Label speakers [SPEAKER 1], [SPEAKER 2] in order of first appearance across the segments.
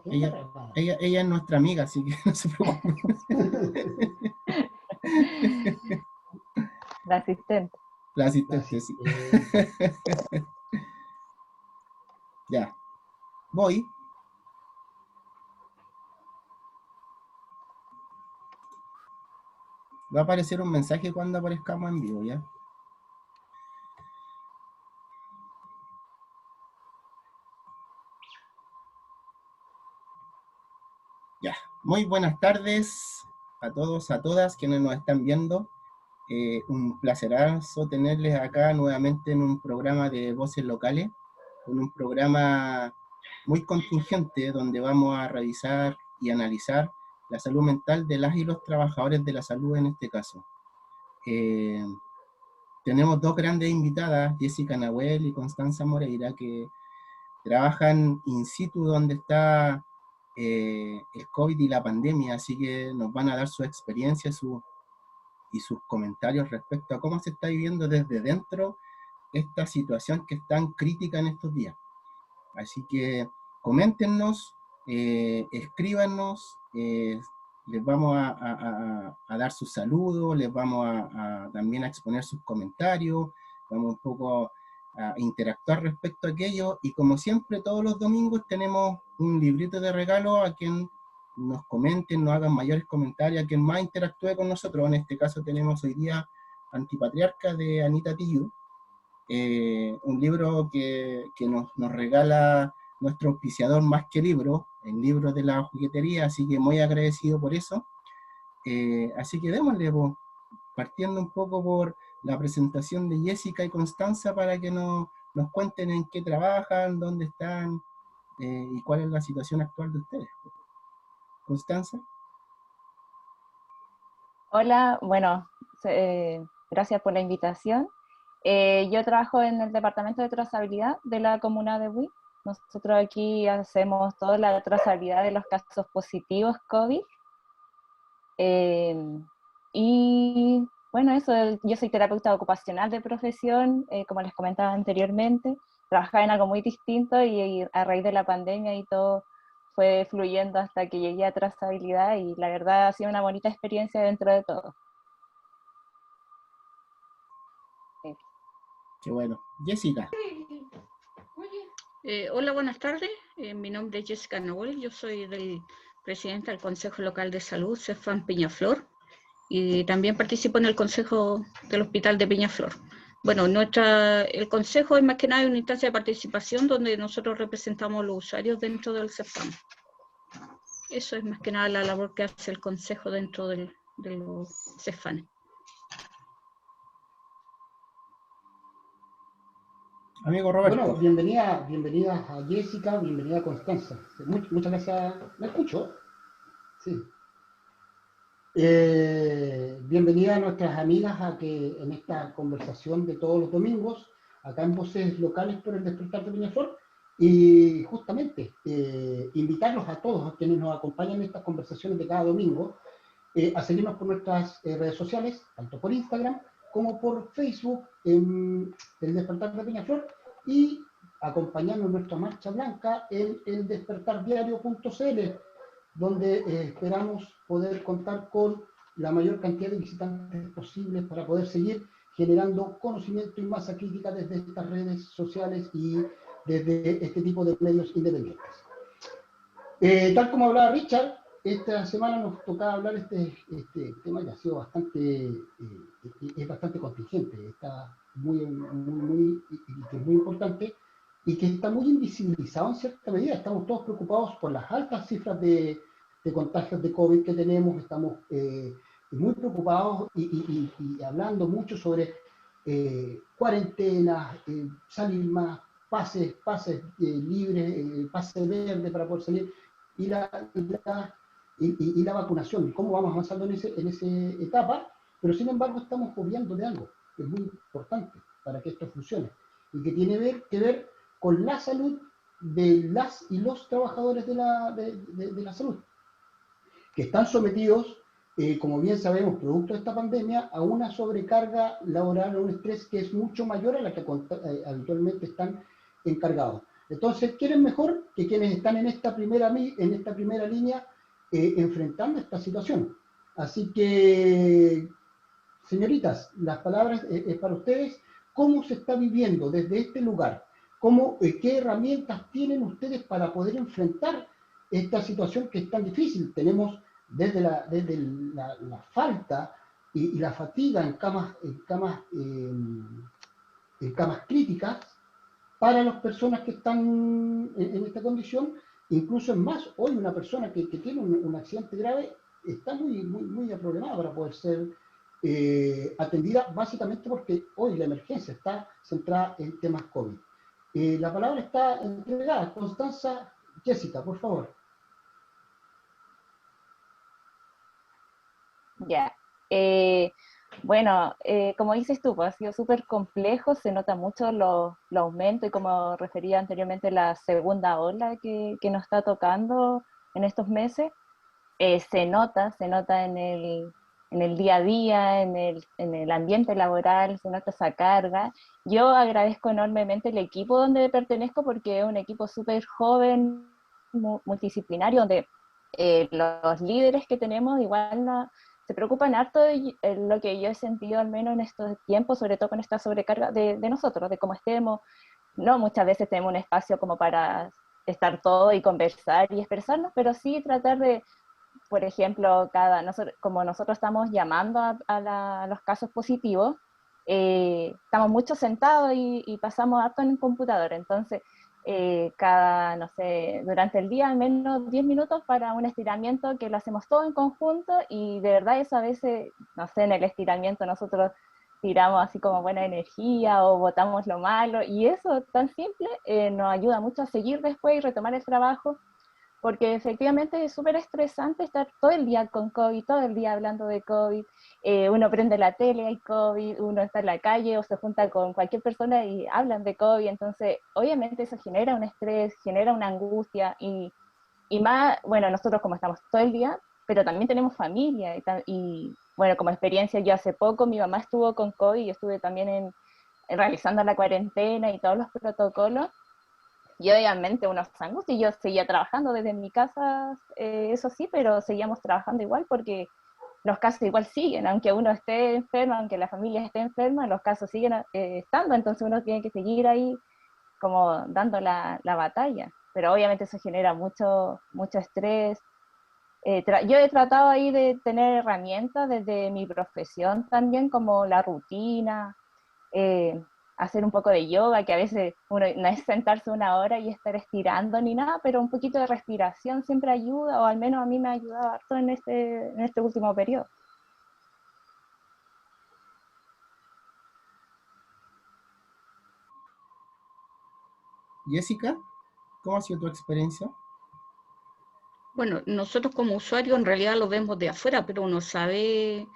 [SPEAKER 1] Ella, ella es nuestra amiga, así que no se preocupe.
[SPEAKER 2] La asistente.
[SPEAKER 1] La asistente, sí. Ya. Voy. Va a aparecer un mensaje cuando aparezcamos en vivo, ¿ya? Ya. Muy buenas tardes a todos, a todas quienes nos están viendo. Un placerazo tenerles acá nuevamente en un programa de Voces Locales, con un programa muy contingente donde vamos a revisar y analizar la salud mental de las y los trabajadores de la salud en este caso. Tenemos dos grandes invitadas, Jessica Nahuel y Constanza Moreira, que trabajan in situ donde está el COVID y la pandemia, así que nos van a dar su experiencia y sus comentarios respecto a cómo se está viviendo desde dentro esta situación que es tan crítica en estos días. Así que coméntenos, escríbanos, les vamos a dar sus saludos, les vamos también a exponer sus comentarios, vamos un poco a interactuar respecto a aquello, y como siempre todos los domingos tenemos un librito de regalo a quien nos comenten, nos hagan mayores comentarios, a quien más interactúe con nosotros. En este caso tenemos hoy día Antipatriarca de Anita Tijoux, un libro que nos regala nuestro auspiciador Más que Libro, el libro de la juguetería, así que muy agradecido por eso. Así que démosle, partiendo un poco por la presentación de Jessica y Constanza para que nos cuenten en qué trabajan, dónde están y cuál es la situación actual de ustedes. Constanza.
[SPEAKER 2] Hola, bueno, gracias por la invitación. Yo trabajo en el departamento de trazabilidad de la comuna de Buin. Nosotros aquí hacemos toda la trazabilidad de los casos positivos COVID. Y bueno, eso, yo soy terapeuta ocupacional de profesión, como les comentaba anteriormente. Trabajaba en algo muy distinto y a raíz de la pandemia y todo fue fluyendo hasta que llegué a trazabilidad, y la verdad ha sido una bonita experiencia dentro de todo. Sí.
[SPEAKER 1] Qué bueno. Jessica.
[SPEAKER 3] Hola, buenas tardes. Mi nombre es Jessica Nahuel. Yo soy presidenta del Consejo Local de Salud, CEFAM Peñaflor, y también participo en el Consejo del Hospital de Peñaflor. Bueno, el Consejo es más que nada una instancia de participación donde nosotros representamos a los usuarios dentro del CEFAM. Eso es más que nada la labor que hace el Consejo dentro de los CEFAM.
[SPEAKER 1] Amigo Roberto.
[SPEAKER 4] Bueno, bienvenida a Jessica, bienvenida a Constanza. Muchas gracias. ¿Me escucho? Sí. Bienvenida a nuestras amigas a que en esta conversación de todos los domingos, acá en Voces Locales por el Despertar de Peñaflor, y justamente invitarlos a todos a quienes nos acompañan en estas conversaciones de cada domingo a seguirnos por nuestras redes sociales, tanto por Instagram como por Facebook, en el Despertar de Peñaflor, y acompañarnos en nuestra marcha blanca en el despertardiario.cl, donde esperamos poder contar con la mayor cantidad de visitantes posibles para poder seguir generando conocimiento y masa crítica desde estas redes sociales y desde este tipo de medios independientes. Tal como hablaba Richard, esta semana nos tocaba hablar este tema que ha sido bastante, es bastante contingente, está muy importante y que está muy invisibilizado en cierta medida. Estamos todos preocupados por las altas cifras de contagios de COVID que tenemos, estamos muy preocupados y hablando mucho sobre cuarentenas, salir más, pases libres, pase verde para poder salir, y la vacunación, cómo vamos avanzando en esa etapa, pero sin embargo estamos obviando de algo que es muy importante para que esto funcione y que tiene que ver con la salud de las y los trabajadores de la salud, que están sometidos, como bien sabemos, producto de esta pandemia, a una sobrecarga laboral, a un estrés que es mucho mayor a la que habitualmente están encargados. Entonces, ¿quién es mejor que quienes están en esta primera línea enfrentando esta situación? Así que, señoritas, las palabras es para ustedes. ¿Cómo se está viviendo desde este lugar? ¿Qué herramientas tienen ustedes para poder enfrentar esta situación que es tan difícil? Tenemos desde la falta y la fatiga en camas críticas para las personas que están en esta condición. Incluso es más, hoy una persona que tiene un accidente grave está muy problemada para poder ser atendida, básicamente porque hoy la emergencia está centrada en temas COVID. La palabra está entregada. Constanza, Jessica, por favor.
[SPEAKER 2] Ya. Bueno, como dices tú, pues, ha sido súper complejo, se nota mucho los aumentos y como refería anteriormente la segunda ola que nos está tocando en estos meses. Se nota en el día a día, en el ambiente laboral, se nota esa carga. Yo agradezco enormemente el equipo donde pertenezco porque es un equipo súper joven, multidisciplinario, donde los líderes que tenemos igual se preocupan harto de lo que yo he sentido al menos en estos tiempos, sobre todo con esta sobrecarga de nosotros, de cómo estemos. No muchas veces tenemos un espacio como para estar todo y conversar y expresarnos, pero sí tratar de, por ejemplo, como nosotros estamos llamando a los casos positivos, estamos mucho sentados y pasamos harto en el computador, entonces no sé, durante el día al menos 10 minutos para un estiramiento que lo hacemos todo en conjunto y de verdad eso a veces, no sé, en el estiramiento nosotros tiramos así como buena energía o botamos lo malo y eso tan simple nos ayuda mucho a seguir después y retomar el trabajo, porque efectivamente es súper estresante estar todo el día con COVID, todo el día hablando de COVID, uno prende la tele, hay COVID, uno está en la calle o se junta con cualquier persona y hablan de COVID, entonces obviamente eso genera un estrés, genera una angustia y más, bueno, nosotros como estamos todo el día, pero también tenemos familia y bueno, como experiencia yo hace poco mi mamá estuvo con COVID y yo estuve también realizando la cuarentena y todos los protocolos. Y obviamente unos angustia, y yo seguía trabajando desde mi casa, eso sí, pero seguíamos trabajando igual porque los casos igual siguen, aunque uno esté enfermo, aunque la familia esté enferma, los casos siguen estando, entonces uno tiene que seguir ahí como dando la batalla. Pero obviamente eso genera mucho estrés. Yo he tratado ahí de tener herramientas desde mi profesión también, como la rutina, eh, hacer un poco de yoga, que a veces uno no es sentarse una hora y estar estirando ni nada, pero un poquito de respiración siempre ayuda, o al menos a mí me ha ayudado harto en este último periodo.
[SPEAKER 1] Jessica, ¿cómo ha sido tu experiencia?
[SPEAKER 3] Bueno, nosotros como usuarios en realidad lo vemos de afuera, pero uno sabe,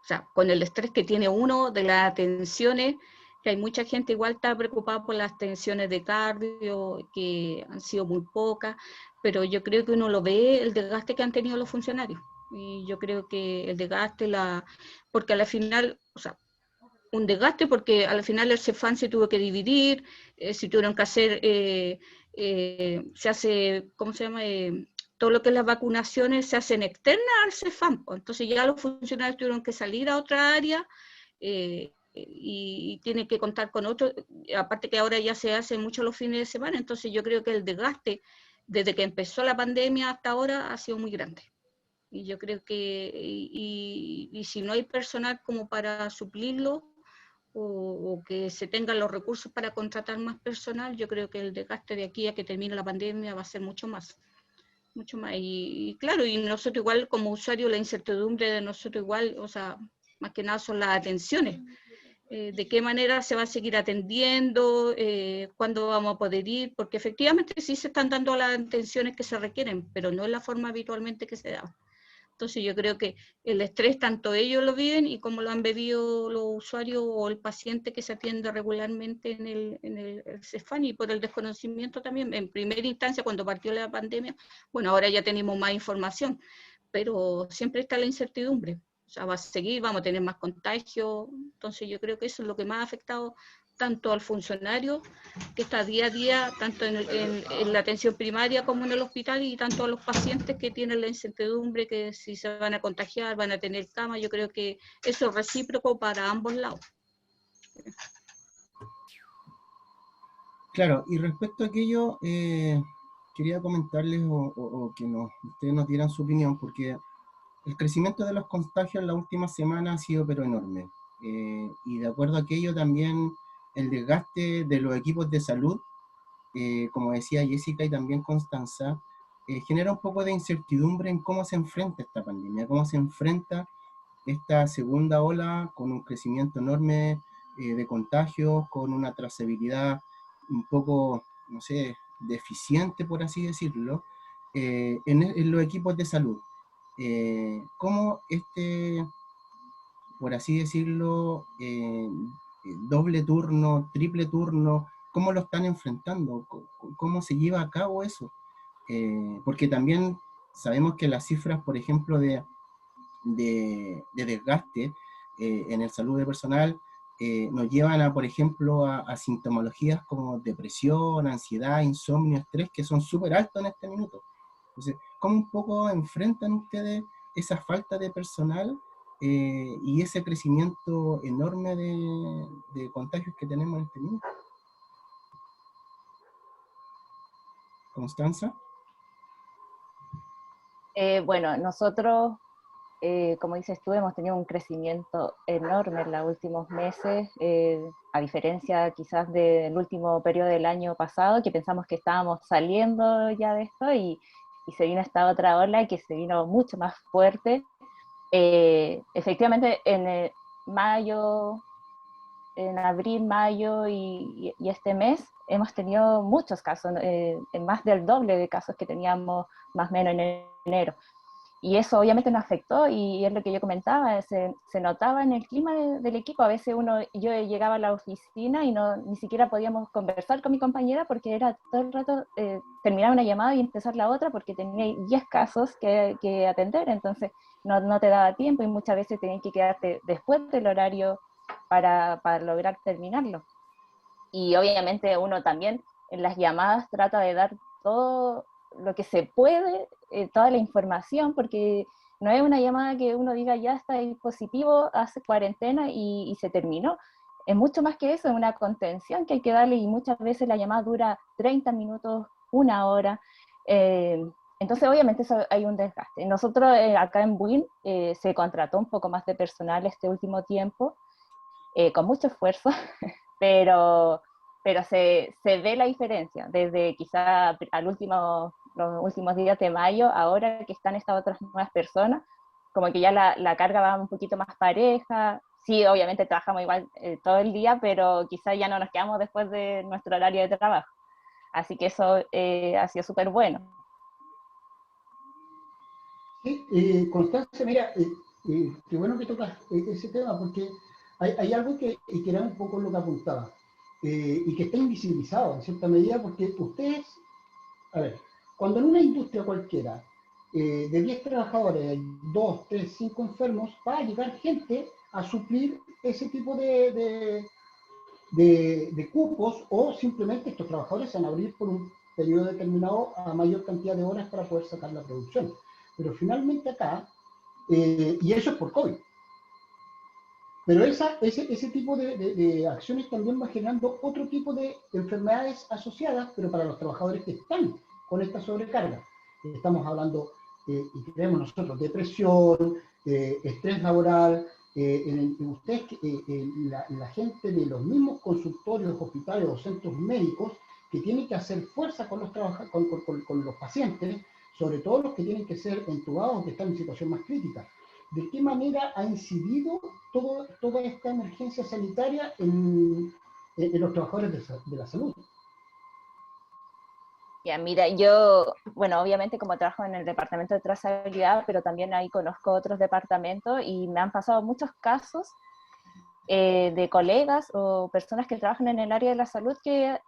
[SPEAKER 3] o sea, con el estrés que tiene uno de las atenciones, que hay mucha gente igual está preocupada por las tensiones de cardio, que han sido muy pocas, pero yo creo que uno lo ve el desgaste que han tenido los funcionarios. Y yo creo que el desgaste, porque al final, o sea, un desgaste porque al final el CEFAM se tuvo que dividir, se tuvieron que hacer, se hace, ¿cómo se llama? Todo lo que es las vacunaciones se hacen externas al CEFAM, entonces ya los funcionarios tuvieron que salir a otra área y tienen que contar con otro, aparte que ahora ya se hace mucho los fines de semana, entonces yo creo que el desgaste desde que empezó la pandemia hasta ahora ha sido muy grande. Y yo creo que, y si no hay personal como para suplirlo, o que se tengan los recursos para contratar más personal, yo creo que el desgaste de aquí a que termine la pandemia va a ser mucho más. Mucho más. Y claro, y nosotros igual como usuarios, la incertidumbre de nosotros igual, o sea, más que nada son las atenciones. De qué manera se va a seguir atendiendo, cuándo vamos a poder ir, porque efectivamente sí se están dando las atenciones que se requieren, pero no es la forma habitualmente que se da. Entonces yo creo que el estrés tanto ellos lo viven y como lo han vivido los usuarios o el paciente que se atiende regularmente en el CEFAM, y por el desconocimiento también, en primera instancia cuando partió la pandemia, bueno, ahora ya tenemos más información, pero siempre está la incertidumbre. O sea, va a seguir, vamos a tener más contagios, entonces yo creo que eso es lo que más ha afectado tanto al funcionario que está día a día, tanto en la atención primaria como en el hospital, y tanto a los pacientes que tienen la incertidumbre que si se van a contagiar, van a tener cama. Yo creo que eso es recíproco para ambos lados.
[SPEAKER 1] Claro, y respecto a aquello, quería comentarles o que ustedes nos dieran su opinión, porque el crecimiento de los contagios en la última semana ha sido pero enorme. Y de acuerdo a aquello también el desgaste de los equipos de salud, como decía Jessica y también Constanza, genera un poco de incertidumbre en cómo se enfrenta esta pandemia, cómo se enfrenta esta segunda ola con un crecimiento enorme de contagios, con una trazabilidad un poco, no sé, deficiente, por así decirlo, en los equipos de salud. ¿Cómo por así decirlo, doble turno, triple turno, cómo lo están enfrentando? ¿Cómo se lleva a cabo eso? Porque también sabemos que las cifras, por ejemplo, de desgaste en el salud de personal nos llevan a, por ejemplo, a sintomologías como depresión, ansiedad, insomnio, estrés, que son súper altos en este minuto. Entonces, ¿cómo un poco enfrentan ustedes esa falta de personal y ese crecimiento enorme de contagios que tenemos en este minuto? ¿Constanza?
[SPEAKER 2] Bueno, nosotros, como dices tú, hemos tenido un crecimiento enorme en los últimos meses, a diferencia quizás del último periodo del año pasado, que pensamos que estábamos saliendo ya de esto, y se vino esta otra ola que se vino mucho más fuerte. Efectivamente, mayo, en abril, mayo y este mes hemos tenido muchos casos, más del doble de casos que teníamos más o menos en enero. Y eso obviamente nos afectó, y es lo que yo comentaba, se notaba en el clima del equipo. A veces yo llegaba a la oficina y ni siquiera podíamos conversar con mi compañera porque era todo el rato terminar una llamada y empezar la otra porque tenía 10 casos que atender, entonces no te daba tiempo y muchas veces tenías que quedarte después del horario para lograr terminarlo. Y obviamente uno también en las llamadas trata de dar todo lo que se puede, toda la información, porque no es una llamada que uno diga ya está positivo, hace cuarentena y se terminó. Es mucho más que eso, es una contención que hay que darle, y muchas veces la llamada dura 30 minutos, una hora. Entonces obviamente eso hay un desgaste. Nosotros acá en Buin se contrató un poco más de personal este último tiempo, con mucho esfuerzo, pero se ve la diferencia desde quizá los últimos días de mayo, ahora que están estas otras nuevas personas, como que ya la carga va un poquito más pareja. Sí, obviamente trabajamos igual todo el día, pero quizá ya no nos quedamos después de nuestro horario de trabajo. Así que eso ha sido súper bueno.
[SPEAKER 4] Sí, Constanza, mira, qué bueno que tocas ese tema, porque hay algo que era un poco lo que apuntaba, y que está invisibilizado en cierta medida, porque ustedes, a ver, cuando en una industria cualquiera de 10 trabajadores hay 2, 3, 5 enfermos, va a llegar gente a suplir ese tipo de cupos, o simplemente estos trabajadores se van a abrir por un periodo determinado a mayor cantidad de horas para poder sacar la producción. Pero finalmente acá, y eso es por COVID, pero ese tipo de acciones también va generando otro tipo de enfermedades asociadas, pero para los trabajadores que están con esta sobrecarga. Estamos hablando, y creemos nosotros, depresión, estrés laboral, ustedes, la gente de los mismos consultorios, hospitales o centros médicos, que tienen que hacer fuerza con con los pacientes, sobre todo los que tienen que ser entubados, que están en situación más crítica. ¿De qué manera ha incidido toda esta emergencia sanitaria en los trabajadores de la salud?
[SPEAKER 2] Ya, mira, yo, bueno, obviamente como trabajo en el departamento de trazabilidad, pero también ahí conozco otros departamentos y me han pasado muchos casos de colegas o personas que trabajan en el área de la salud que,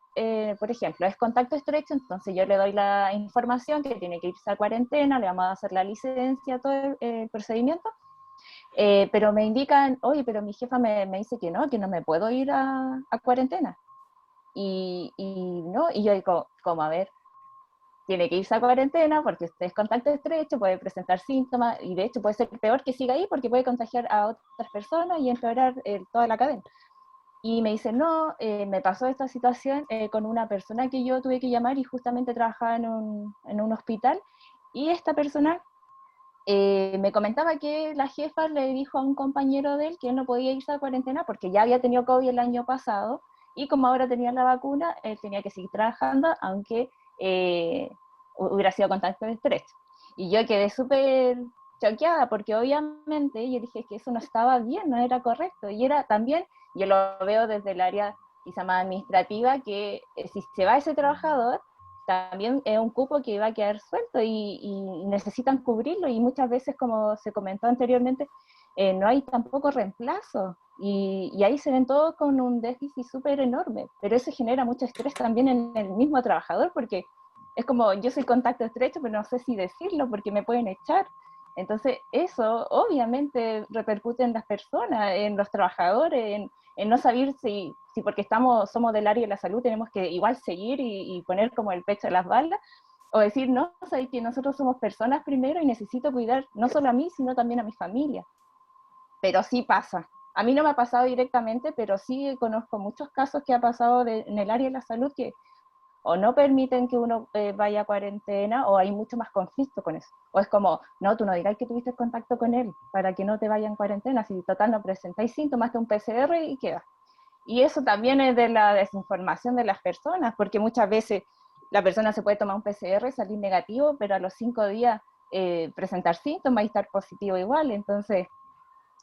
[SPEAKER 2] por ejemplo, es contacto estrecho, entonces yo le doy la información que tiene que irse a cuarentena, le vamos a hacer la licencia, todo el procedimiento, Pero me indican, oye, pero mi jefa me dice que no me puedo ir a cuarentena. Y no, y yo digo, como a ver, tiene que irse a cuarentena porque usted es contacto estrecho, puede presentar síntomas, y de hecho puede ser peor que siga ahí porque puede contagiar a otras personas y empeorar toda la cadena. Y me dice, no, me pasó esta situación con una persona que yo tuve que llamar y justamente trabajaba en un hospital, y esta persona me comentaba que la jefa le dijo a un compañero de él que él no podía irse a cuarentena porque ya había tenido COVID el año pasado, y como ahora tenía la vacuna, él tenía que seguir trabajando, aunque hubiera sido contacto estrecho. Y yo quedé súper choqueada porque obviamente yo dije que eso no estaba bien, no era correcto. Y era también, yo lo veo desde el área quizá más administrativa, que si se va ese trabajador, también es un cupo que va a quedar suelto y necesitan cubrirlo, y muchas veces, como se comentó anteriormente, no hay tampoco reemplazo, y ahí se ven todos con un déficit súper enorme, pero eso genera mucho estrés también en el mismo trabajador, porque es como, yo soy contacto estrecho, pero no sé si decirlo porque me pueden echar. Entonces eso obviamente repercute en las personas, en los trabajadores, en no saber si porque somos del área de la salud tenemos que igual seguir y poner como el pecho a las balas, o decir, no, sé que nosotros somos personas primero y necesito cuidar no solo a mí, sino también a mi familia. Pero sí pasa. A mí no me ha pasado directamente, pero sí conozco muchos casos que ha pasado en el área de la salud, que o no permiten que uno vaya a cuarentena, o hay mucho más conflicto con eso. O es como, no, tú no digas que tuviste contacto con él para que no te vaya en cuarentena, si total no presentáis síntomas de un PCR y queda. Y eso también es de la desinformación de las personas, porque muchas veces la persona se puede tomar un PCR, salir negativo, pero a los 5 días presentar síntomas y estar positivo igual. Entonces,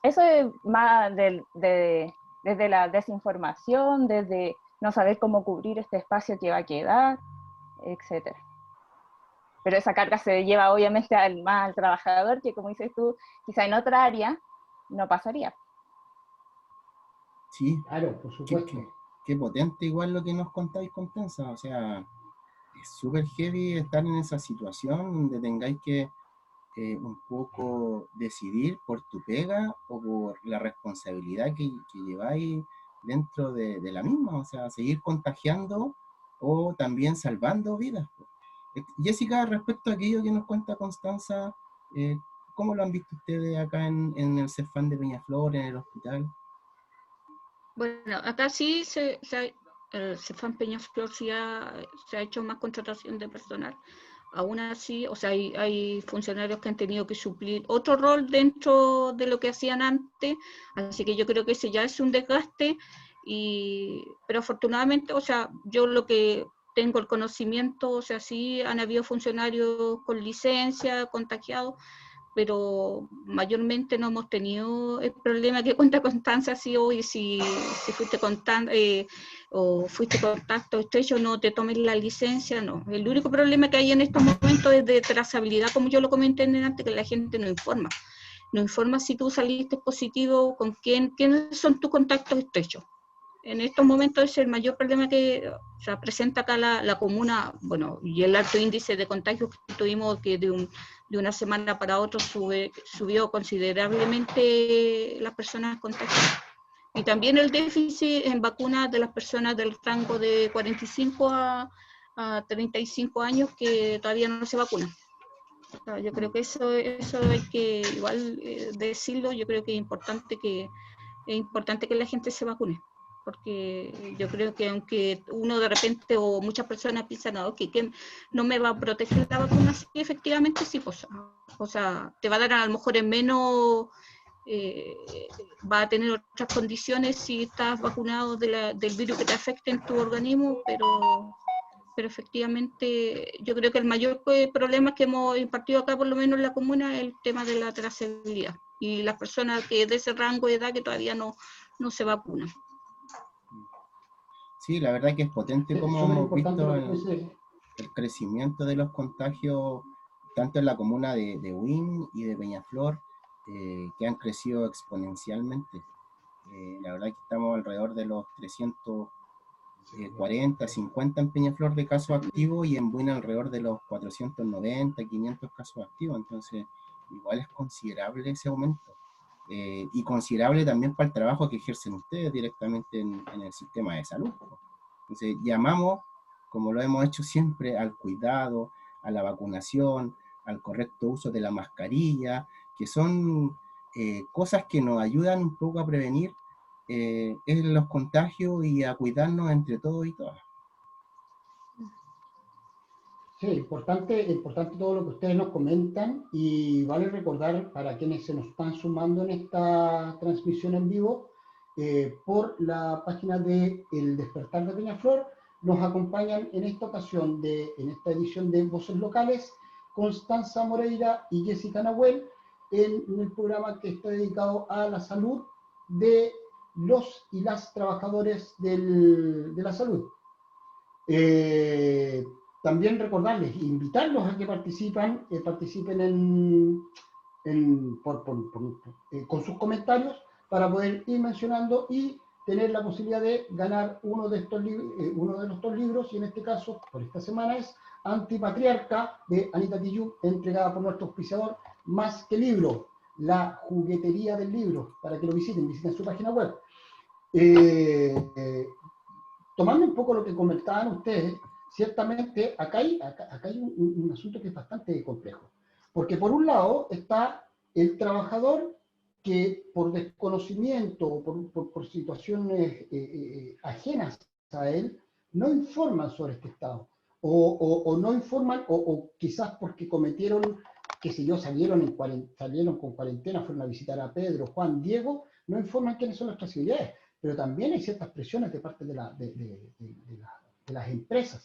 [SPEAKER 2] eso es más desde la desinformación, desde no saber cómo cubrir este espacio que va a quedar, etcétera. Pero esa carga se lleva obviamente más al trabajador, que como dices tú, quizá en otra área no pasaría.
[SPEAKER 1] Sí,
[SPEAKER 4] Claro, por supuesto.
[SPEAKER 1] qué potente igual lo que nos contáis, Constanza. O sea, es súper heavy estar en esa situación donde tengáis que un poco decidir por tu pega o por la responsabilidad que lleváis dentro de la misma. O sea, seguir contagiando o también salvando vidas. Jessica, respecto a aquello que nos cuenta Constanza, ¿cómo lo han visto ustedes acá en el CEFAM de Peñaflor, en el hospital?
[SPEAKER 3] Bueno, acá sí el CEFAM Peñaflor sí se ha hecho más contratación de personal. Aún así, o sea, hay funcionarios que han tenido que suplir otro rol dentro de lo que hacían antes, así que yo creo que ese ya es un desgaste, pero afortunadamente, o sea, yo lo que tengo el conocimiento, o sea, sí han habido funcionarios con licencia, contagiados, pero mayormente no hemos tenido el problema que cuenta Constanza, si hoy si fuiste o fuiste contacto estrecho, no te tomes la licencia, no. El único problema que hay en estos momentos es de trazabilidad, como yo lo comenté antes, que la gente no informa. No informa si tú saliste positivo, con quiénes son tus contactos estrechos. En estos momentos es el mayor problema que presenta acá la comuna, bueno, y el alto índice de contagios que tuvimos, que de una semana para otra subió considerablemente las personas contagiadas. Y también el déficit en vacunas de las personas del rango de 45 a 35 años que todavía no se vacunan. O sea, yo creo que eso hay que igual decirlo. Yo creo que es importante que la gente se vacune, porque yo creo que aunque uno de repente o muchas personas piensan, no, que no me va a proteger la vacuna, sí, efectivamente sí, pues, o sea, te va a dar a lo mejor en menos, va a tener otras condiciones si estás vacunado del virus que te afecte en tu organismo, pero efectivamente yo creo que el mayor problema que hemos impartido acá, por lo menos en la comuna, es el tema de la trazabilidad y las personas que de ese rango de edad que todavía no se vacunan.
[SPEAKER 1] Sí, la verdad que es potente
[SPEAKER 4] Es
[SPEAKER 1] como
[SPEAKER 4] súper
[SPEAKER 1] hemos
[SPEAKER 4] importante
[SPEAKER 1] visto
[SPEAKER 4] lo que dice.
[SPEAKER 1] el crecimiento de los contagios, tanto en la comuna de Huim y de Peñaflor, que han crecido exponencialmente. La verdad que estamos alrededor de los 340, 50 en Peñaflor de casos activos, y en Buin alrededor de los 490, 500 casos activos. Entonces, igual es considerable ese aumento. y considerable también para el trabajo que ejercen ustedes directamente en el sistema de salud. Entonces, llamamos, como lo hemos hecho siempre, al cuidado, a la vacunación, al correcto uso de la mascarilla, que son cosas que nos ayudan un poco a prevenir los contagios y a cuidarnos entre todos y todas.
[SPEAKER 4] Sí, importante todo lo que ustedes nos comentan, y vale recordar para quienes se nos están sumando en esta transmisión en vivo, por la página de El Despertar de Peñaflor, nos acompañan en esta ocasión, en esta edición de Voces Locales, Constanza Moreira y Jessica Nahuel, en el programa que está dedicado a la salud de los y las trabajadores de la salud. También recordarles, invitarlos a que participen con sus comentarios para poder ir mencionando y tener la posibilidad de ganar uno de los dos libros, y en este caso, por esta semana, es Antipatriarca, de Anita Tijoux, entregada por nuestro auspiciador Más que Libro, la juguetería del libro, para que lo visiten su página web. Tomando un poco lo que comentaban ustedes, ciertamente acá hay un asunto que es bastante complejo. Porque por un lado está el trabajador que por desconocimiento o por situaciones ajenas a él, no informan sobre este estado. O no informan, o quizás porque cometieron, qué sé yo, salieron con cuarentena, fueron a visitar a Pedro, Juan, Diego, no informan quiénes son las trazabilidades. Pero también hay ciertas presiones de parte de las empresas.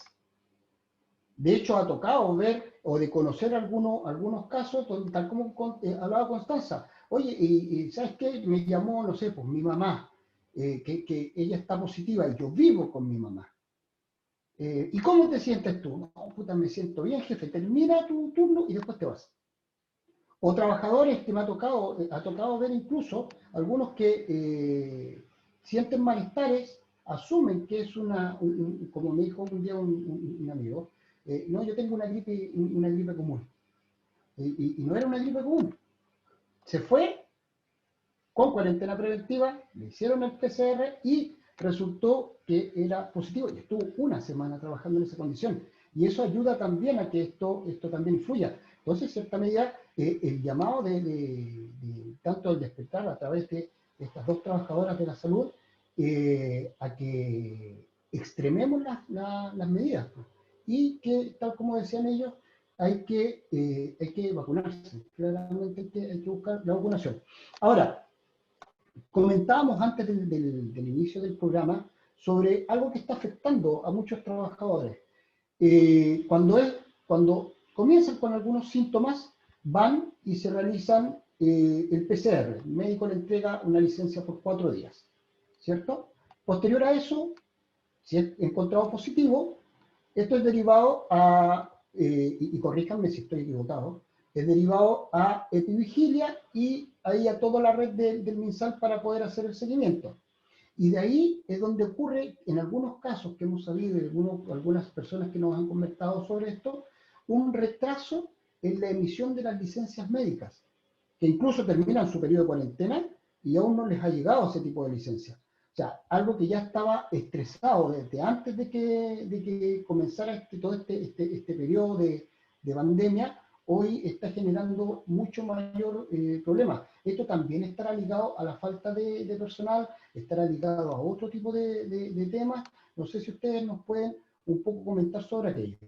[SPEAKER 4] De hecho, ha tocado ver o de conocer algunos casos donde, tal como hablaba Constanza, oye, y ¿sabes qué? Me llamó, no sé, pues mi mamá, que ella está positiva y yo vivo con mi mamá. ¿Y cómo te sientes tú? No, puta, me siento bien, jefe, termina tu turno y después te vas. O trabajadores que ha tocado ver incluso algunos que sienten malestares, asumen que es como me dijo un día un amigo, no, yo tengo una gripe común. Y no era una gripe común. Se fue con cuarentena preventiva, le hicieron el PCR y resultó que era positivo, y estuvo una semana trabajando en esa condición. Y eso ayuda también a que esto también influya. Entonces, en cierta medida, el llamado tanto al Despertar a través de estas dos trabajadoras de la salud, a que extrememos las medidas, pues, y que, tal como decían ellos, hay que vacunarse. Claramente hay que buscar la vacunación. Ahora, comentábamos antes del inicio del programa sobre algo que está afectando a muchos trabajadores. Cuando comienzan con algunos síntomas, van y se realizan el PCR. El médico le entrega una licencia por 4 días, ¿cierto? Posterior a eso, si es encontrado positivo, esto es derivado y corríjanme si estoy equivocado, es derivado a epivigilia y ahí a toda la red del MinSal para poder hacer el seguimiento. Y de ahí es donde ocurre, en algunos casos que hemos sabido, algunas personas que nos han comentado sobre esto, un retraso en la emisión de las licencias médicas, que incluso terminan su periodo de cuarentena y aún no les ha llegado ese tipo de licencia. O sea, algo que ya estaba estresado desde antes de que comenzara todo este periodo de pandemia, hoy está generando mucho mayor problema. Esto también estará ligado a la falta de personal, estará ligado a otro tipo de temas. No sé si ustedes nos pueden un poco comentar sobre aquello.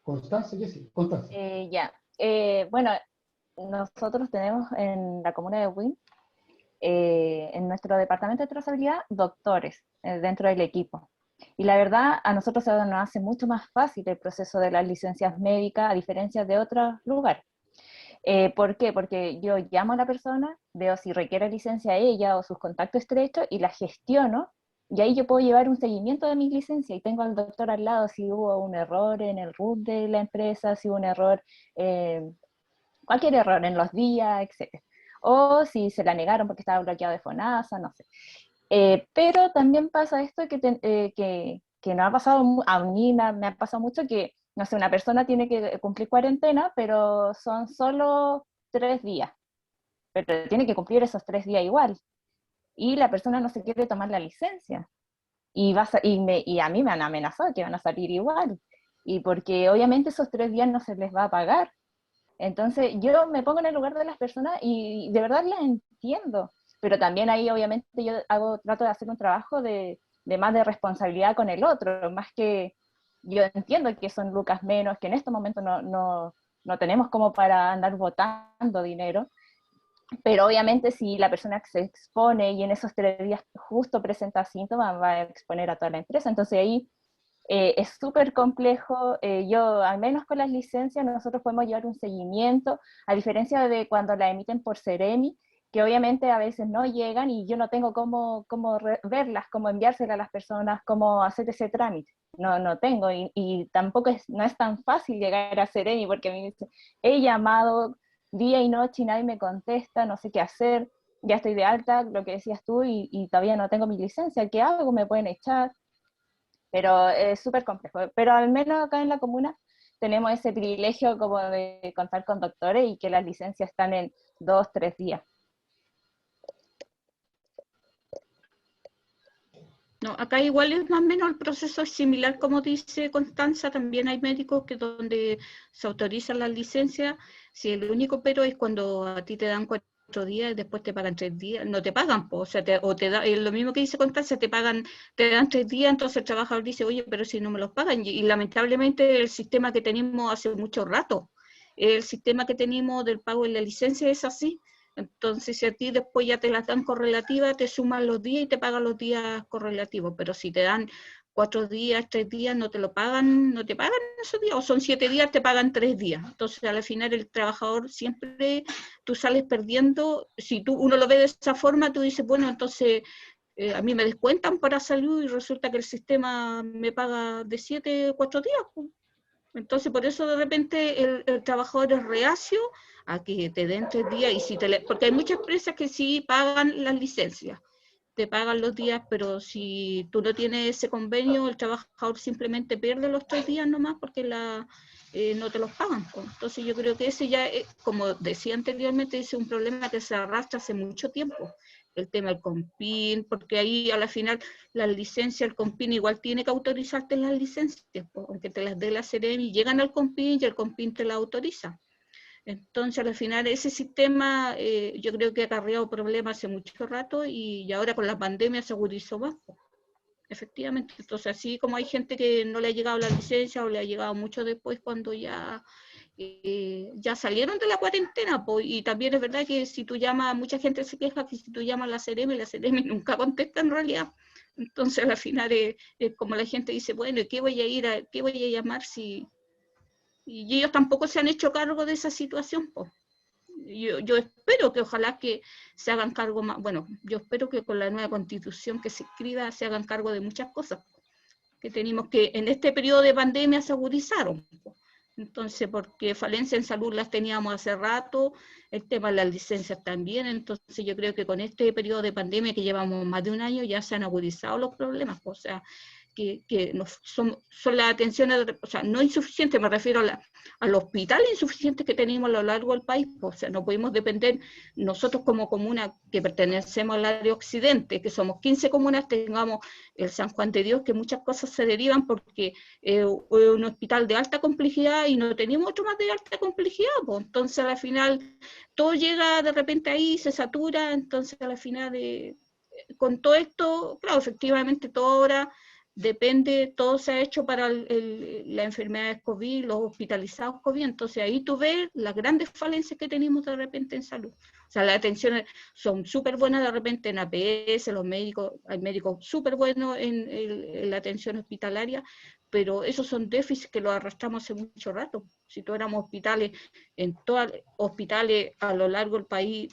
[SPEAKER 4] Constanza, Jessy. Constanza.
[SPEAKER 2] Bueno, nosotros tenemos en la comuna de Buin, en nuestro departamento de trazabilidad, doctores dentro del equipo. Y la verdad, a nosotros se nos hace mucho más fácil el proceso de las licencias médicas, a diferencia de otros lugares. ¿Por qué? Porque yo llamo a la persona, veo si requiere licencia ella o sus contactos estrechos y la gestiono, y ahí yo puedo llevar un seguimiento de mi licencia y tengo al doctor al lado si hubo un error en el RUT de la empresa, si hubo un error, cualquier error en los días, etc. O si se la negaron porque estaba bloqueado de FONASA, no sé. Pero también pasa esto que nos ha pasado, a mí me ha pasado mucho, que no sé, una persona tiene que cumplir cuarentena, pero son solo 3 días, pero tiene que cumplir esos 3 días igual, y la persona no se quiere tomar la licencia, y a mí me han amenazado que van a salir igual, y porque obviamente esos 3 días no se les va a pagar. Entonces yo me pongo en el lugar de las personas y de verdad las entiendo, pero también ahí obviamente yo trato de hacer un trabajo de más de responsabilidad con el otro, más que yo entiendo que son lucas menos, que en estos momentos no tenemos como para andar botando dinero, pero obviamente si la persona se expone y en esos 3 días justo presenta síntomas, va a exponer a toda la empresa. Entonces ahí es súper complejo. Yo, al menos con las licencias, nosotros podemos llevar un seguimiento, a diferencia de cuando la emiten por Ceremi, que obviamente a veces no llegan y yo no tengo cómo verlas, cómo enviárselas a las personas, cómo hacer ese trámite. No tengo, y tampoco no es tan fácil llegar a Ceremi, porque a mí me dice, he llamado día y noche y nadie me contesta, no sé qué hacer, ya estoy de alta, lo que decías tú, y todavía no tengo mi licencia, ¿qué hago? ¿Me pueden echar? Pero es súper complejo. Pero al menos acá en la comuna tenemos ese privilegio como de contar con doctores y que las licencias están en 2, 3 días.
[SPEAKER 3] No, acá igual es más o menos el proceso es similar, como dice Constanza, también hay médicos que donde se autorizan las licencias, si el único pero es cuando a ti te dan 4 días y después te pagan 3 días, no te pagan, o sea, lo mismo que dice Constanza, te dan 3 días, entonces el trabajador dice, oye, pero si no me los pagan, y lamentablemente el sistema que tenemos hace mucho rato, el sistema que tenemos del pago de la licencia es así. Entonces, si a ti después ya te las dan correlativas, te suman los días y te pagan los días correlativos, pero si te dan 4 días, 3 días, no te pagan esos días, o son 7 días, te pagan 3 días. Entonces, al final el trabajador siempre, tú sales perdiendo, si uno lo ve de esa forma, tú dices, bueno, entonces a mí me descuentan para salud y resulta que el sistema me paga de 7, 4 días. Entonces, por eso de repente el trabajador es reacio a que te den 3 días, y porque hay muchas empresas que sí pagan las licencias, te pagan los días, pero si tú no tienes ese convenio, el trabajador simplemente pierde los 3 días nomás porque no te los pagan. Entonces yo creo que ese ya, como decía anteriormente, es un problema que se arrastra hace mucho tiempo. El tema del COMPIN, porque ahí a la final la licencia, el COMPIN igual tiene que autorizarte las licencias, aunque te las dé la Ceremi, llegan al COMPIN y el COMPIN te la autoriza. Entonces, al final, ese sistema yo creo que ha acarreado problemas hace mucho rato y ahora con la pandemia se agudizó más. Efectivamente. Entonces, así como hay gente que no le ha llegado la licencia o le ha llegado mucho después cuando ya salieron de la cuarentena, y también es verdad que si tú llamas, mucha gente se queja que si tú llamas a la Ceremi nunca contesta en realidad. Entonces, al final es como la gente dice, bueno, ¿qué voy a llamar si...? Y ellos tampoco se han hecho cargo de esa situación, pues. Yo espero que ojalá que se hagan cargo más, bueno, yo espero que con la nueva constitución que se escriba se hagan cargo de muchas cosas que tenemos que en este periodo de pandemia se agudizaron. Entonces, porque falencias en salud las teníamos hace rato, el tema de las licencias también, entonces yo creo que con este periodo de pandemia que llevamos más de un año ya se han agudizado los problemas, o sea, que son las atenciones, o sea, no insuficientes, me refiero al hospital insuficiente que tenemos a lo largo del país, o sea, no podemos depender, nosotros como comuna que pertenecemos al área occidente, que somos 15 comunas, tengamos el San Juan de Dios, que muchas cosas se derivan porque un hospital de alta complejidad y no tenemos otro más de alta complejidad, pues, entonces al final todo llega de repente ahí, se satura, entonces al final con todo esto, claro, efectivamente todo ahora depende, todo se ha hecho para la enfermedad de COVID, los hospitalizados COVID, entonces ahí tú ves las grandes falencias que tenemos de repente en salud. O sea, las atenciones son súper buenas de repente en APS, los médicos, hay médicos súper buenos en la atención hospitalaria, pero esos son déficits que los arrastramos hace mucho rato. Si tuviéramos hospitales, en todos hospitales a lo largo del país,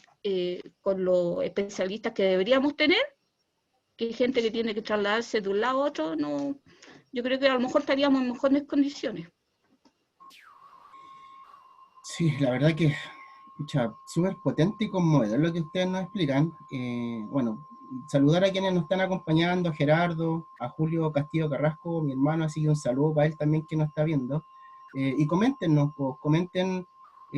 [SPEAKER 3] con los especialistas que deberíamos tener, que hay gente que tiene que trasladarse de un lado a otro, no, yo creo que a lo mejor estaríamos en mejores condiciones.
[SPEAKER 1] Sí, la verdad que súper potente y conmovedor lo que ustedes nos explican. Bueno, saludar a quienes nos están acompañando, a Gerardo, a Julio Castillo Carrasco, mi hermano, así que un saludo para él también que nos está viendo. y coméntenos, pues, comenten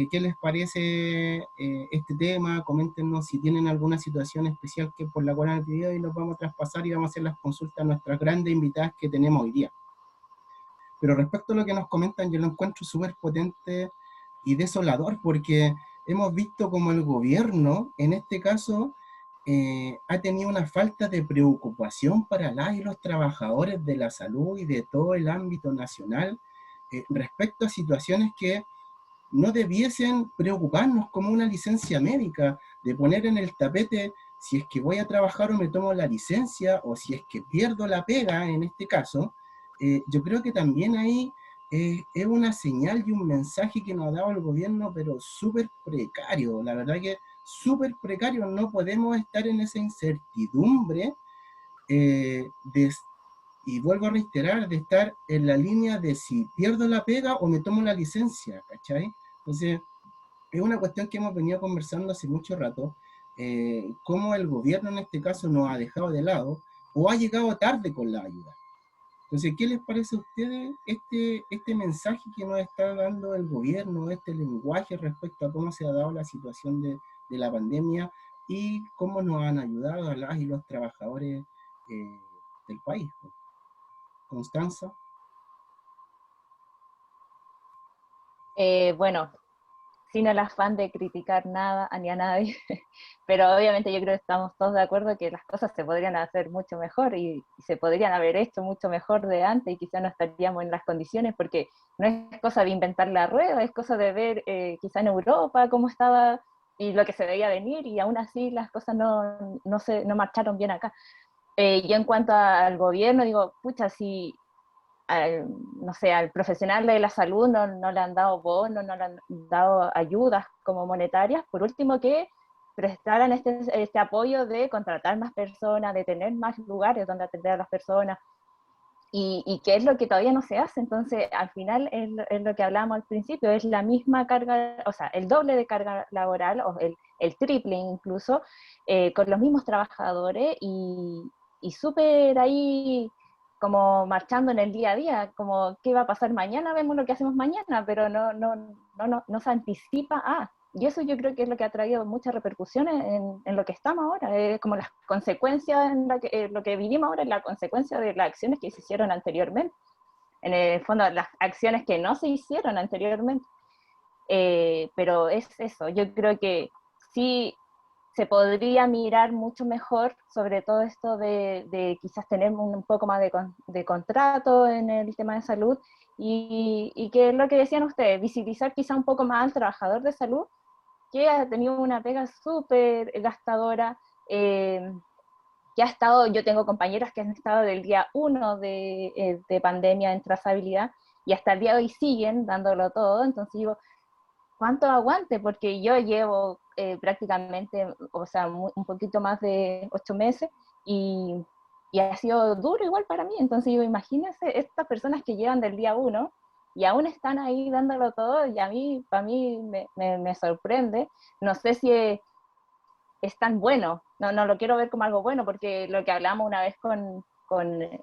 [SPEAKER 1] qué les parece este tema, coméntenos si tienen alguna situación especial que por la cual han pedido y nos vamos a traspasar y vamos a hacer las consultas a nuestras grandes invitadas que tenemos hoy día. Pero respecto a lo que nos comentan, yo lo encuentro súper potente y desolador, porque hemos visto como el gobierno, en este caso, ha tenido una falta de preocupación para las y los trabajadores de la salud y de todo el ámbito nacional respecto a situaciones que no debiesen preocuparnos, como una licencia médica, de poner en el tapete si es que voy a trabajar o me tomo la licencia, o si es que pierdo la pega, en este caso. Yo creo que también ahí es una señal y un mensaje que nos ha dado el gobierno, pero súper precario, la verdad que súper precario. No podemos estar en esa incertidumbre de, y vuelvo a reiterar, de estar en la línea de si pierdo la pega o me tomo la licencia, ¿cachai? Entonces, es una cuestión que hemos venido conversando hace mucho rato, cómo el gobierno en este caso nos ha dejado de lado o ha llegado tarde con la ayuda. Entonces, ¿qué les parece a ustedes este mensaje que nos está dando el gobierno, este lenguaje respecto a cómo se ha dado la situación de la pandemia y cómo nos han ayudado a las y los trabajadores del país? Constanza.
[SPEAKER 2] Bueno, sin el afán de criticar nada ni a nadie, pero obviamente yo creo que estamos todos de acuerdo que las cosas se podrían hacer mucho mejor y se podrían haber hecho mucho mejor de antes y quizás no estaríamos en las condiciones, porque no es cosa de inventar la rueda, es cosa de ver quizá en Europa cómo estaba y lo que se veía venir, y aún así las cosas no marcharon bien acá. Yo en cuanto al gobierno digo, pucha, si no sé, al profesional de la salud no le han dado bonos, no le han dado ayudas como monetarias, por último que prestaran este apoyo de contratar más personas, de tener más lugares donde atender a las personas, y que es lo que todavía no se hace. Entonces, al final es lo que hablábamos al principio, es la misma carga, o sea, el doble de carga laboral, o el triple incluso, con los mismos trabajadores, y súper ahí como marchando en el día a día, como qué va a pasar mañana, vemos lo que hacemos mañana, pero no se anticipa. Y eso yo creo que es lo que ha traído muchas repercusiones en lo que estamos ahora, como las consecuencias, lo que vivimos ahora es la consecuencia de las acciones que se hicieron anteriormente, en el fondo las acciones que no se hicieron anteriormente. Pero es eso, yo creo que sí se podría mirar mucho mejor sobre todo esto de quizás tener un poco más de contrato en el tema de salud, y que es lo que decían ustedes, visibilizar quizá un poco más al trabajador de salud, que ha tenido una pega súper gastadora, que ha estado, yo tengo compañeras que han estado del día 1 de pandemia en trazabilidad, y hasta el día de hoy siguen dándolo todo. Entonces digo, ¿cuánto aguante? Porque yo llevo prácticamente, o sea, un poquito más de 8 meses, y ha sido duro igual para mí. Entonces digo, imagínense estas personas que llevan del día 1 y aún están ahí dándolo todo, y para mí me sorprende. No sé si es tan bueno, no lo quiero ver como algo bueno, porque lo que hablamos una vez con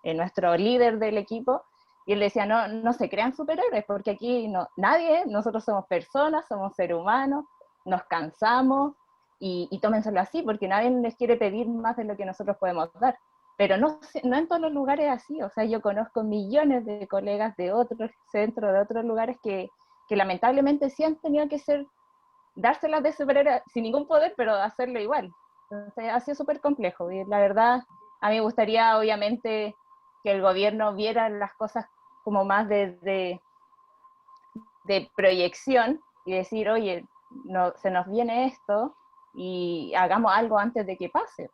[SPEAKER 2] nuestro líder del equipo, y él decía, no se crean superhéroes, porque aquí nadie, nosotros somos personas, somos seres humanos, nos cansamos, y tómenselo así, porque nadie les quiere pedir más de lo que nosotros podemos dar. Pero no en todos los lugares es así. O sea, yo conozco millones de colegas de otros centros, de otros lugares que lamentablemente sí han tenido que dárselas de superhéroe sin ningún poder, pero hacerlo igual. Entonces ha sido súper complejo, y la verdad a mí me gustaría obviamente que el gobierno viera las cosas como más de proyección, y decir, oye, se nos viene esto y hagamos algo antes de que pase.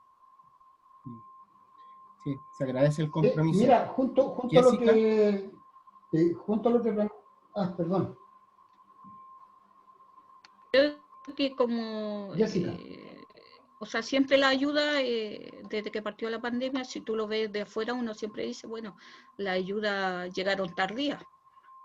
[SPEAKER 1] Sí, se agradece el compromiso.
[SPEAKER 4] Mira, junto a lo que... perdón.
[SPEAKER 3] Creo que como... o sea, siempre la ayuda, desde que partió la pandemia, si tú lo ves de afuera, uno siempre dice, bueno, la ayuda llegaron tardía,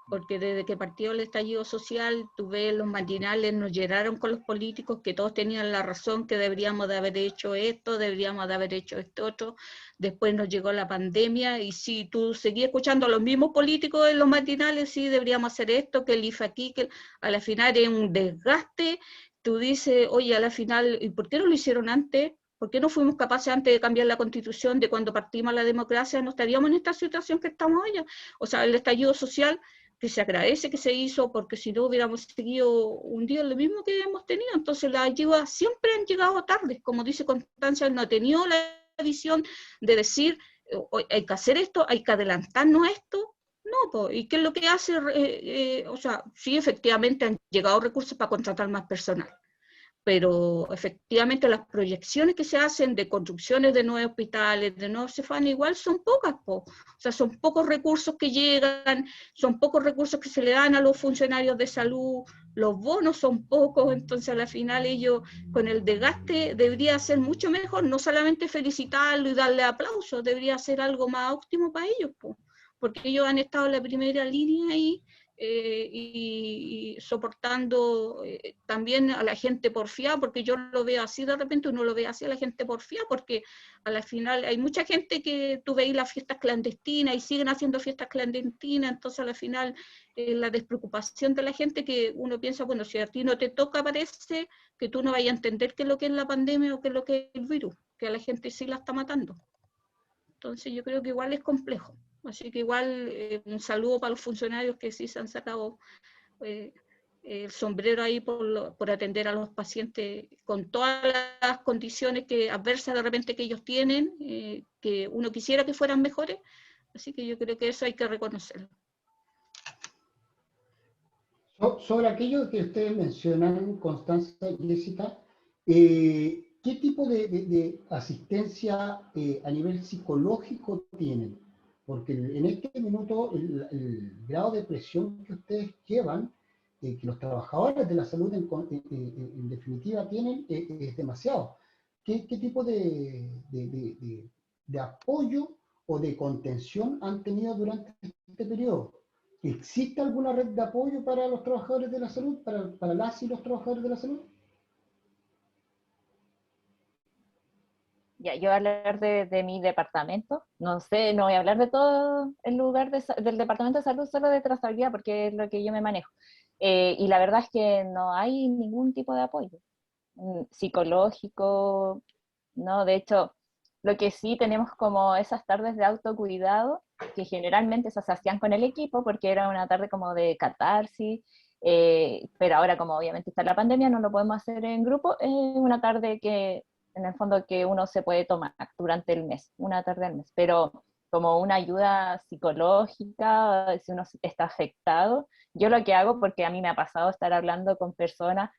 [SPEAKER 3] porque desde que partió el estallido social, tú ves, los matinales nos llenaron con los políticos, que todos tenían la razón, que deberíamos de haber hecho esto, deberíamos de haber hecho esto otro. Después nos llegó la pandemia, y si tú seguías escuchando a los mismos políticos en los matinales, sí, deberíamos hacer esto, que el IFE aquí, que a la final es un desgaste. Tú dices, oye, a la final, ¿y por qué no lo hicieron antes? ¿Por qué no fuimos capaces antes de cambiar la constitución, de cuando partimos la democracia, no estaríamos en esta situación que estamos hoy? O sea, el estallido social, que se agradece que se hizo, porque si no hubiéramos seguido un día lo mismo que hemos tenido. Entonces las ayudas siempre han llegado tarde, como dice Constancia, no ha tenido la visión de decir, hay que hacer esto, hay que adelantarnos a esto. No, pues, ¿y qué es lo que hace? O sea, sí, efectivamente han llegado recursos para contratar más personal, pero efectivamente las proyecciones que se hacen de construcciones de nuevos hospitales, de nuevos CEFAM, igual son pocas, o sea, son pocos recursos que llegan, son pocos recursos que se le dan a los funcionarios de salud, los bonos son pocos, entonces a la final ellos, con el desgaste, debería ser mucho mejor, no solamente felicitarlo y darle aplausos, debería ser algo más óptimo para ellos, porque ellos han estado en la primera línea ahí, y soportando también a la gente porfiada, porque yo lo veo así de repente, uno lo ve así a la gente porfiada, porque a la final hay mucha gente que tú veis las fiestas clandestinas y siguen haciendo fiestas clandestinas, entonces a la final la despreocupación de la gente, que uno piensa, bueno, si a ti no te toca, parece que tú no vayas a entender qué es lo que es la pandemia o qué es lo que es el virus, que a la gente sí la está matando. Entonces yo creo que igual es complejo. Así que igual un saludo para los funcionarios que sí se han sacado el sombrero ahí por atender a los pacientes con todas las condiciones adversas de repente que ellos tienen, que uno quisiera que fueran mejores. Así que yo creo que eso hay que reconocerlo.
[SPEAKER 4] Sobre aquello que ustedes mencionan, Constanza y Jessica, ¿qué tipo de asistencia a nivel psicológico tienen? Porque en este minuto el grado de presión que ustedes llevan, que los trabajadores de la salud en definitiva tienen, es demasiado. ¿Qué tipo de apoyo o de contención han tenido durante este periodo? ¿Existe alguna red de apoyo para los trabajadores de la salud, para las y los trabajadores de la salud?
[SPEAKER 2] Ya, yo voy a hablar de mi departamento. No sé, no voy a hablar de todo el lugar del departamento de salud, solo de trazabilidad, porque es lo que yo me manejo. Y la verdad es que no hay ningún tipo de apoyo psicológico, ¿no? De hecho, lo que sí tenemos como esas tardes de autocuidado, que generalmente esas se hacían con el equipo, porque era una tarde como de catarsis, pero ahora como obviamente está la pandemia, no lo podemos hacer en grupo, es una tarde que en el fondo que uno se puede tomar durante el mes, una tarde al mes, pero como una ayuda psicológica, si uno está afectado, yo lo que hago, porque a mí me ha pasado estar hablando con personas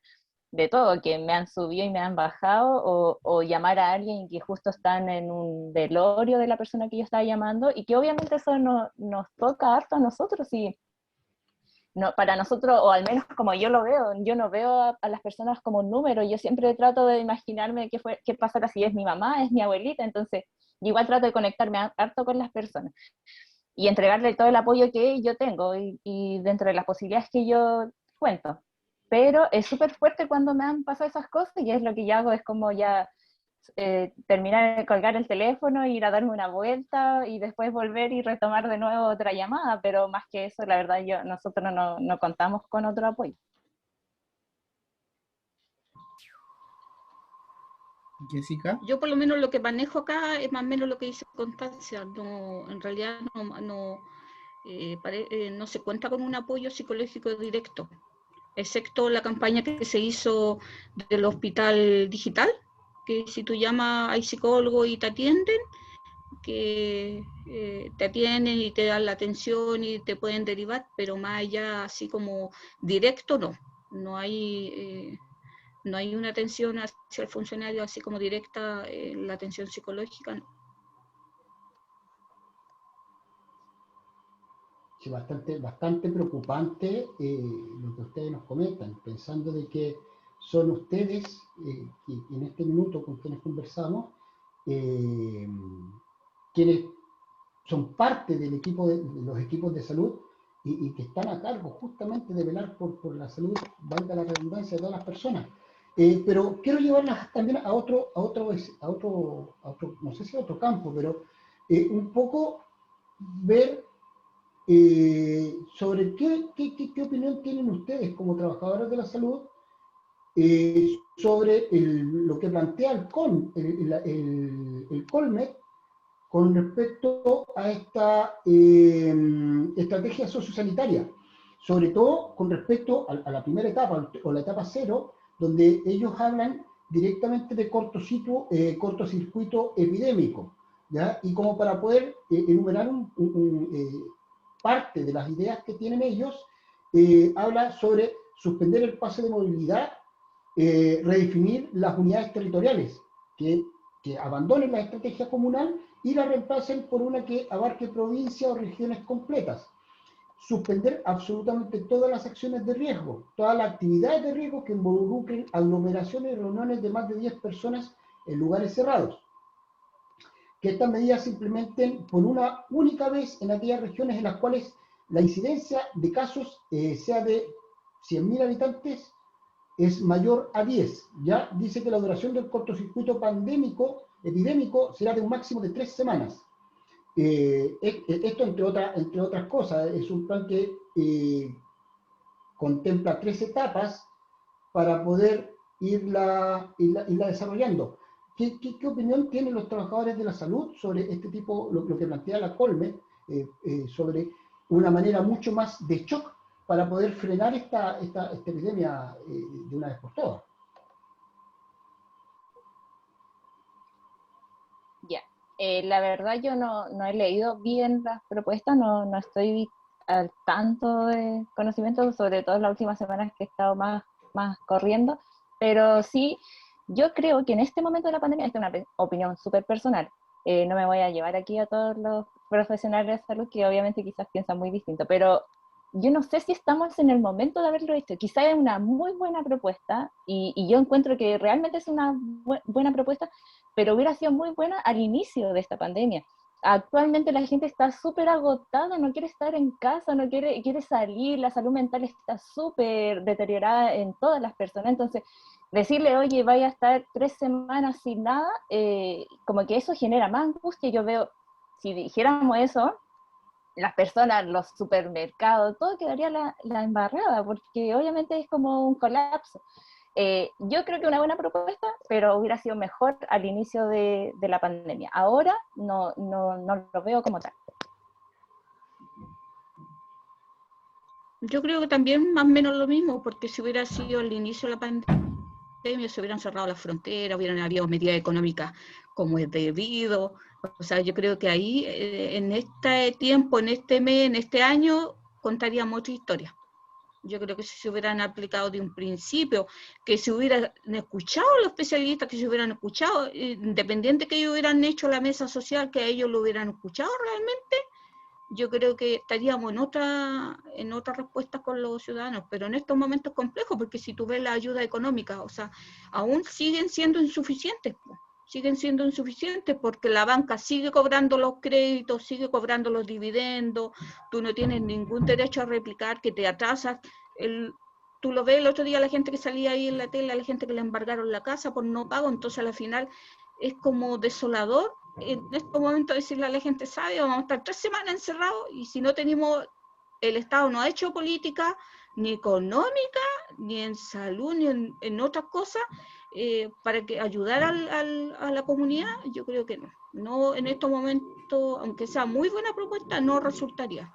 [SPEAKER 2] de todo, que me han subido y me han bajado, o llamar a alguien que justo están en un velorio de la persona que yo estaba llamando, y que obviamente eso nos toca harto a nosotros, y no, para nosotros, o al menos como yo lo veo, yo no veo a las personas como un número, yo siempre trato de imaginarme qué pasará si es mi mamá, es mi abuelita, entonces igual trato de conectarme harto con las personas y entregarle todo el apoyo que yo tengo y dentro de las posibilidades que yo cuento. Pero es súper fuerte cuando me han pasado esas cosas, y es lo que yo hago, es como ya terminar de colgar el teléfono, ir a darme una vuelta y después volver y retomar de nuevo otra llamada, pero más que eso, la verdad, nosotros no contamos con otro apoyo.
[SPEAKER 1] Jessica.
[SPEAKER 3] Yo por lo menos lo que manejo acá es más o menos lo que dice Constancia. No, en realidad no se cuenta con un apoyo psicológico directo, excepto la campaña que se hizo del hospital digital, que si tú llamas hay psicólogos y te atienden, que te atienden y te dan la atención y te pueden derivar, pero más allá así como directo no hay una atención hacia el funcionario así como directa, la atención psicológica, no.
[SPEAKER 4] Sí, bastante preocupante lo que ustedes nos comentan, pensando de que son ustedes, que en este minuto con quienes conversamos, quienes son parte del equipo de los equipos de salud y que están a cargo justamente de velar por la salud, valga la redundancia, de todas las personas. Pero quiero llevarlas también a otro, no sé si a otro campo, pero un poco ver sobre qué opinión tienen ustedes como trabajadores de la salud sobre lo que plantea el Colmet con respecto a esta estrategia sociosanitaria, sobre todo con respecto a la primera etapa o la etapa 0, donde ellos hablan directamente de cortocircuito epidémico, ¿ya? Y como para poder enumerar parte de las ideas que tienen ellos, habla sobre suspender el pase de movilidad, redefinir las unidades territoriales, que abandonen la estrategia comunal y la reemplacen por una que abarque provincias o regiones completas. Suspender absolutamente todas las acciones de riesgo, todas las actividades de riesgo que involucren aglomeraciones y reuniones de más de 10 personas en lugares cerrados. Que estas medidas se implementen por una única vez en aquellas regiones en las cuales la incidencia de casos sea de 100.000 habitantes es mayor a 10. Ya dice que la duración del cortocircuito epidémico será de un máximo de 3 semanas. Esto, entre otras cosas, es un plan que contempla 3 etapas para poder irla desarrollando. ¿Qué opinión tienen los trabajadores de la salud sobre este tipo, lo que plantea la Colmet, sobre una manera mucho más de shock para poder frenar esta epidemia de una vez por todas?
[SPEAKER 2] Ya, la verdad yo no he leído bien las propuestas, no estoy al tanto de conocimiento, sobre todo en las últimas semanas que he estado más corriendo, pero sí, yo creo que en este momento de la pandemia, esta es una opinión súper personal, no me voy a llevar aquí a todos los profesionales de salud que obviamente quizás piensan muy distinto, pero yo no sé si estamos en el momento de haberlo hecho. Quizá es una muy buena propuesta y yo encuentro que realmente es una buena propuesta, pero hubiera sido muy buena al inicio de esta pandemia. Actualmente la gente está súper agotada, no quiere estar en casa, no quiere salir, la salud mental está súper deteriorada en todas las personas, entonces decirle, oye, vaya a estar 3 semanas sin nada, como que eso genera más angustia. Yo veo, si dijéramos eso, las personas, los supermercados, todo quedaría la embarrada, porque obviamente es como un colapso. Yo creo que una buena propuesta, pero hubiera sido mejor al inicio de la pandemia. Ahora no lo veo como tal.
[SPEAKER 3] Yo creo que también más o menos lo mismo, porque si hubiera sido al inicio de la pandemia, se hubieran cerrado las fronteras, hubieran habido medidas económicas como es debido. O sea, yo creo que ahí, en este tiempo, en este mes, en este año, contaríamos otra historia. Yo creo que si se hubieran aplicado de un principio, que se hubieran escuchado a los especialistas, que se hubieran escuchado, independiente que ellos hubieran hecho la mesa social, que a ellos lo hubieran escuchado realmente, yo creo que estaríamos en otra respuesta con los ciudadanos, pero en estos momentos complejos, porque si tú ves la ayuda económica, o sea, aún siguen siendo insuficientes, porque la banca sigue cobrando los créditos, sigue cobrando los dividendos, tú no tienes ningún derecho a replicar, que te atrasas. Tú lo ves el otro día, la gente que salía ahí en la tele, la gente que le embargaron la casa por no pago, entonces al final es como desolador en estos momentos decirle a la gente, sabe, vamos a estar 3 semanas encerrados y si no tenemos, el Estado no ha hecho política ni económica, ni en salud, ni en otras cosas, para que ayudar a la comunidad. Yo creo que no en estos momentos, aunque sea muy buena propuesta, no resultaría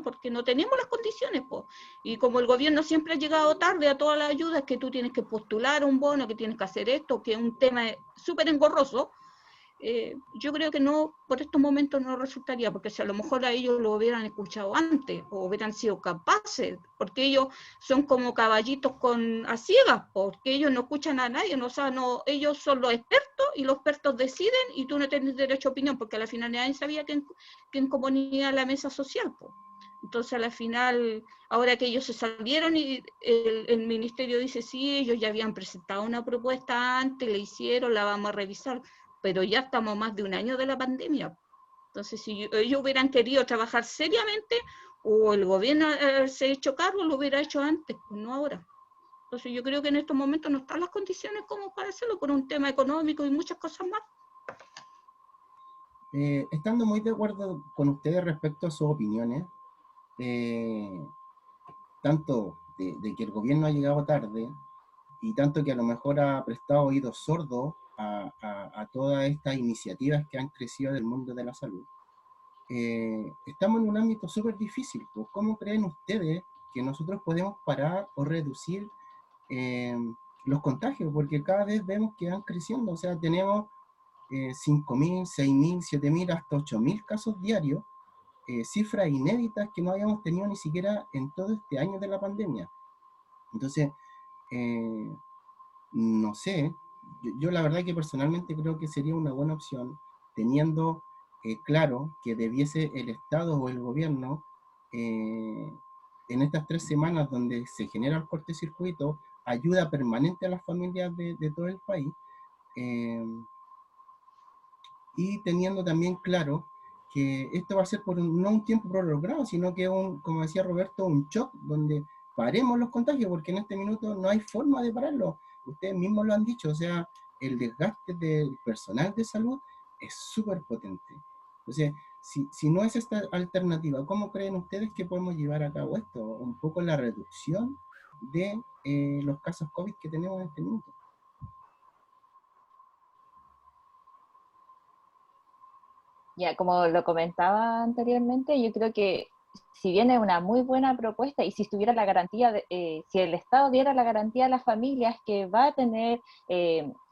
[SPEAKER 3] porque no tenemos las condiciones, po. Y como el gobierno siempre ha llegado tarde a todas las ayudas, que tú tienes que postular un bono, que tienes que hacer esto, que es un tema súper engorroso, yo creo que no, por estos momentos no resultaría, porque si a lo mejor a ellos lo hubieran escuchado antes, o hubieran sido capaces, porque ellos son como caballitos a ciegas, porque ellos no escuchan a nadie, ellos son los expertos, y los expertos deciden, y tú no tienes derecho a opinión, porque al final nadie sabía quién componía la mesa social, pues. Entonces, al final, ahora que ellos se salieron y el ministerio dice, sí, ellos ya habían presentado una propuesta antes, la hicieron, la vamos a revisar, pero ya estamos más de un año de la pandemia. Entonces, si ellos hubieran querido trabajar seriamente, o el gobierno se ha hecho cargo, lo hubiera hecho antes, pues no ahora. Entonces yo creo que en estos momentos no están las condiciones como para hacerlo por un tema económico y muchas cosas más.
[SPEAKER 1] Estando muy de acuerdo con ustedes respecto a sus opiniones, tanto de que el gobierno ha llegado tarde y tanto que a lo mejor ha prestado oídos sordos a todas estas iniciativas que han crecido del mundo de la salud, estamos en un ámbito súper difícil. Pues, ¿cómo creen ustedes que nosotros podemos parar o reducir los contagios? Porque cada vez vemos que van creciendo, o sea, tenemos 5.000, 6.000, 7.000, hasta 8.000 casos diarios, cifras inéditas que no habíamos tenido ni siquiera en todo este año de la pandemia. Entonces, no sé, yo la verdad que personalmente creo que sería una buena opción, teniendo claro que debiese el Estado o el gobierno, en estas 3 semanas donde se genera el cortocircuito, ayuda permanente a las familias de todo el país, y teniendo también claro que esto va a ser por no un tiempo prolongado, sino que como decía Roberto, un shock donde paremos los contagios, porque en este minuto no hay forma de pararlo. Ustedes mismos lo han dicho, o sea, el desgaste del personal de salud es súper potente. Entonces, si no es esta alternativa, ¿cómo creen ustedes que podemos llevar a cabo esto? Un poco la reducción de los casos COVID que tenemos en este minuto.
[SPEAKER 2] Ya, como lo comentaba anteriormente, yo creo que si bien es una muy buena propuesta y si estuviera la garantía, si el Estado diera la garantía a las familias que va a tener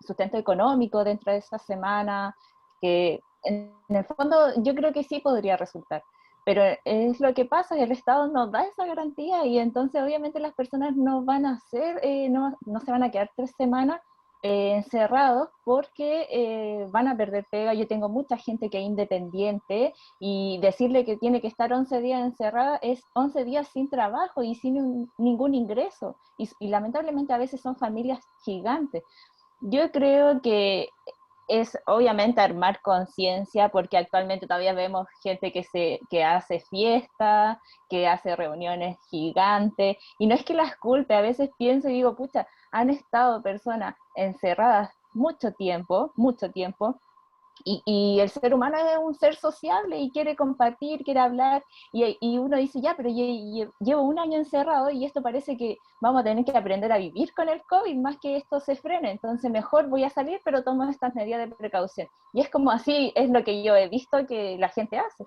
[SPEAKER 2] sustento económico dentro de esa semana, que en el fondo yo creo que sí podría resultar. Pero es lo que pasa, el Estado no da esa garantía y entonces obviamente las personas no van a hacer, no se van a quedar 3 semanas encerrados porque van a perder pega. Yo tengo mucha gente que es independiente y decirle que tiene que estar 11 días encerrada es 11 días sin trabajo y sin ningún ingreso. Y lamentablemente a veces son familias gigantes. Yo creo que es obviamente armar conciencia, porque actualmente todavía vemos gente que hace fiesta, que hace reuniones gigantes, y no es que las culpe, a veces pienso y digo, pucha, han estado personas encerradas mucho tiempo, y el ser humano es un ser sociable y quiere compartir, quiere hablar, y uno dice, ya, pero llevo un año encerrado y esto parece que vamos a tener que aprender a vivir con el COVID más que esto se frene, entonces mejor voy a salir, pero tomo estas medidas de precaución. Y es como así, es lo que yo he visto que la gente hace.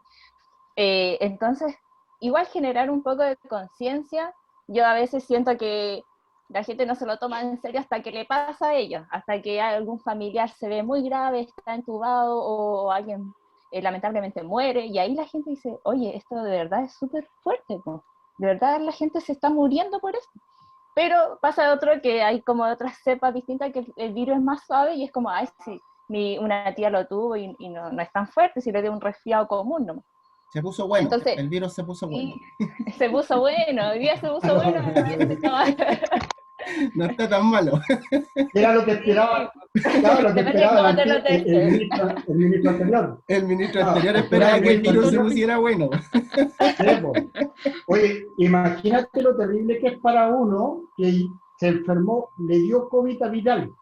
[SPEAKER 2] Entonces, igual generar un poco de conciencia. Yo a veces siento que la gente no se lo toma en serio hasta que le pasa a ellos, hasta que algún familiar se ve muy grave, está entubado o alguien lamentablemente muere, y ahí la gente dice, oye, esto de verdad es súper fuerte, ¿no? De verdad la gente se está muriendo por esto. Pero pasa otro que hay como otras cepas distintas que el virus es más suave y es como, ay, sí, una tía lo tuvo y no es tan fuerte, si le dio un resfriado común, ¿no?
[SPEAKER 1] Se puso bueno,
[SPEAKER 2] Entonces,
[SPEAKER 1] el virus se puso bueno.
[SPEAKER 2] se puso bueno, hoy día se puso bueno.
[SPEAKER 1] No está tan malo.
[SPEAKER 4] Era lo que esperaba, claro, lo que esperaba el ministro anterior.
[SPEAKER 1] El ministro anterior esperaba que el virus se pusiera bueno.
[SPEAKER 4] Oye, imagínate lo terrible que es para uno que se enfermó, le dio COVID a Vidal.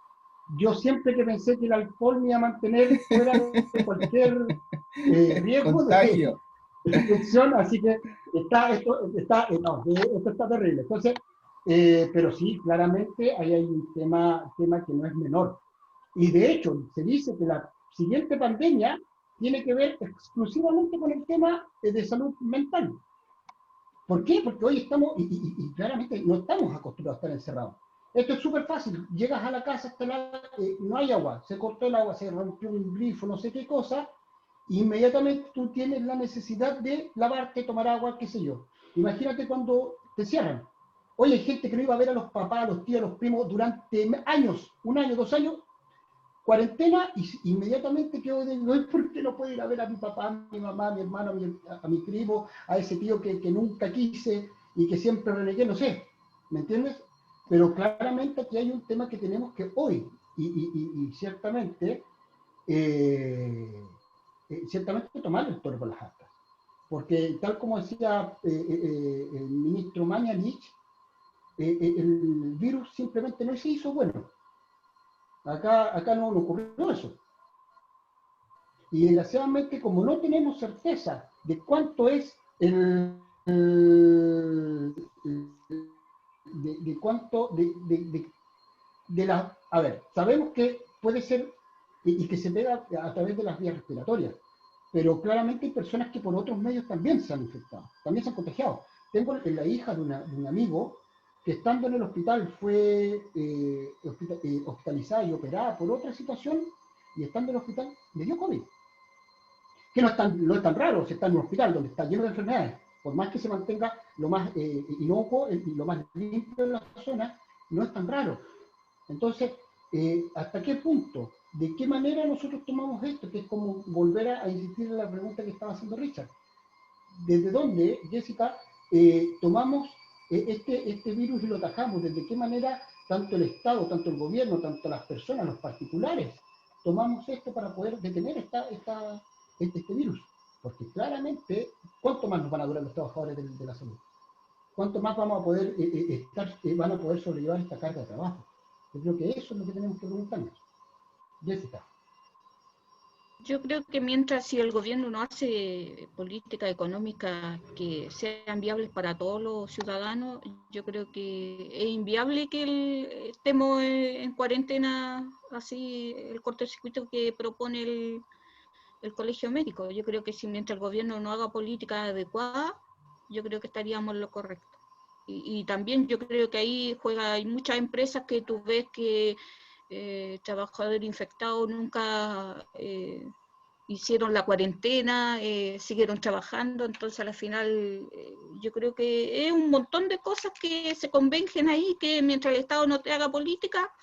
[SPEAKER 4] Yo siempre que pensé que el alcohol me iba a mantener fuera de cualquier riesgo
[SPEAKER 1] contagio
[SPEAKER 4] de infección, así que esto está terrible. Entonces, pero sí, claramente ahí hay un tema que no es menor. Y de hecho, se dice que la siguiente pandemia tiene que ver exclusivamente con el tema de salud mental. ¿Por qué? Porque hoy estamos, y claramente no estamos acostumbrados a estar encerrados. Esto es súper fácil. Llegas a la casa, no hay agua, se cortó el agua, se rompió un grifo, no sé qué cosa, inmediatamente tú tienes la necesidad de lavarte, tomar agua, qué sé yo. Imagínate cuando te cierran. Hoy hay gente que no iba a ver a los papás, a los tíos, a los primos durante años, 1 año, 2 años, cuarentena, y inmediatamente quedo de, ¿por qué no puedo ir a ver a mi papá, a mi mamá, a mi hermano, a mi primo, a ese tío que nunca quise y que siempre renegué? No sé, ¿me entiendes? Pero claramente aquí hay un tema que tenemos que hoy, y ciertamente, ciertamente tomar el toro por las astas. porque tal como decía el ministro Mañalich, el virus simplemente no se hizo bueno. Acá no ocurrió eso. Y desgraciadamente, como no tenemos certeza de cuánto es de cuánto, de la, a ver, sabemos que puede ser y que se pega a través de las vías respiratorias, pero claramente hay personas que por otros medios también se han infectado, también se han contagiado. Tengo la hija de un amigo que estando en el hospital fue hospitalizada y operada por otra situación, y estando en el hospital le dio COVID. Que no es tan raro si está en un hospital donde está lleno de enfermedades. Por más que se mantenga lo más inocuo y lo más limpio de la zona, no es tan raro. Entonces, ¿hasta qué punto? ¿De qué manera nosotros tomamos esto? Que es como volver a insistir en la pregunta que estaba haciendo Richard. ¿Desde dónde, Jessica, tomamos este virus y lo atajamos? ¿Desde qué manera tanto el Estado, tanto el gobierno, tanto las personas, los particulares, tomamos esto para poder detener este virus? Porque claramente, ¿cuánto más nos van a durar los trabajadores de la salud? ¿Cuánto más vamos a poder van a poder sobrellevar esta carga de trabajo? Yo creo que eso es lo que tenemos que preguntarnos. Jessica.
[SPEAKER 3] Yo creo que mientras si el gobierno no hace políticas económicas que sean viables para todos los ciudadanos, yo creo que es inviable que estemos en cuarentena así, el cortocircuito que propone el colegio médico. Yo creo que si mientras el gobierno no haga políticas adecuadas, yo creo que estaríamos en lo correcto. Y también yo creo que ahí hay muchas empresas que tú ves que trabajadores infectados nunca hicieron la cuarentena, siguieron trabajando, entonces al final yo creo que es un montón de cosas que se convergen ahí, que mientras el Estado no te haga política,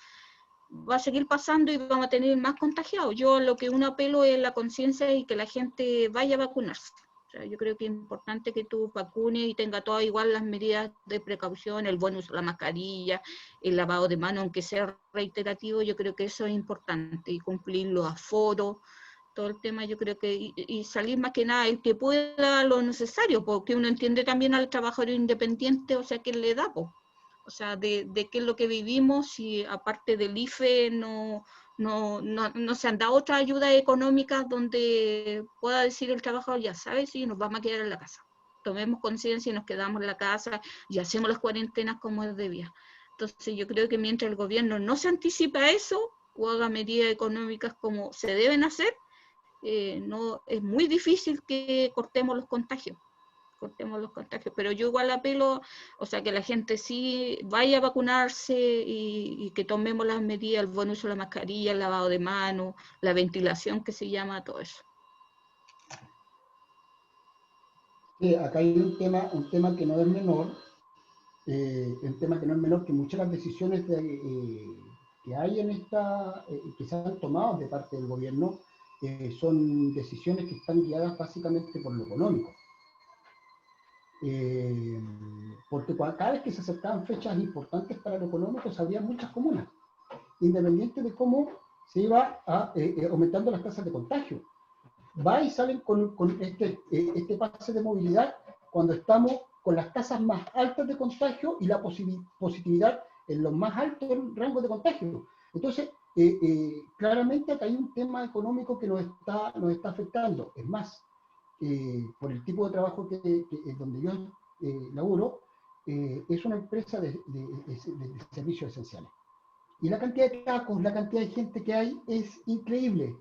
[SPEAKER 3] va a seguir pasando y vamos a tener más contagiados. Yo lo que uno apelo es la conciencia y que la gente vaya a vacunarse. O sea, yo creo que es importante que tú vacunes y tenga todas igual las medidas de precaución, el buen uso de la mascarilla, el lavado de manos, aunque sea reiterativo, yo creo que eso es importante, y cumplir los aforos, todo el tema, yo creo que, y salir más que nada el que pueda lo necesario, porque uno entiende también al trabajador independiente, o sea, que le da, o sea, de qué es lo que vivimos, y aparte del IFE no se han dado otras ayudas económicas donde pueda decir el trabajador, ya sabes, sí, nos vamos a quedar en la casa. Tomemos conciencia y nos quedamos en la casa y hacemos las cuarentenas como es debía. Entonces yo creo que mientras el gobierno no se anticipe a eso o haga medidas económicas como se deben hacer, no, es muy difícil que cortemos los contagios, pero yo igual apelo, o sea, que la gente sí vaya a vacunarse y que tomemos las medidas, el buen uso de la mascarilla, el lavado de manos, la ventilación que se llama, todo eso.
[SPEAKER 4] Sí, acá hay un tema que no es menor, que muchas de las decisiones que hay en que se han tomado de parte del gobierno son decisiones que están guiadas básicamente por lo económico. Porque cada vez que se acercaban fechas importantes para lo económico, se abrían muchas comunas, independiente de cómo se iba aumentando las tasas de contagio. Va y salen con este pase de movilidad cuando estamos con las tasas más altas de contagio y la positividad en los más altos rangos de contagio. Entonces, claramente acá hay un tema económico que nos está afectando. Es más, por el tipo de trabajo donde yo laburo, es una empresa de servicios esenciales. Y la cantidad de tacos, la cantidad de gente que hay es increíble.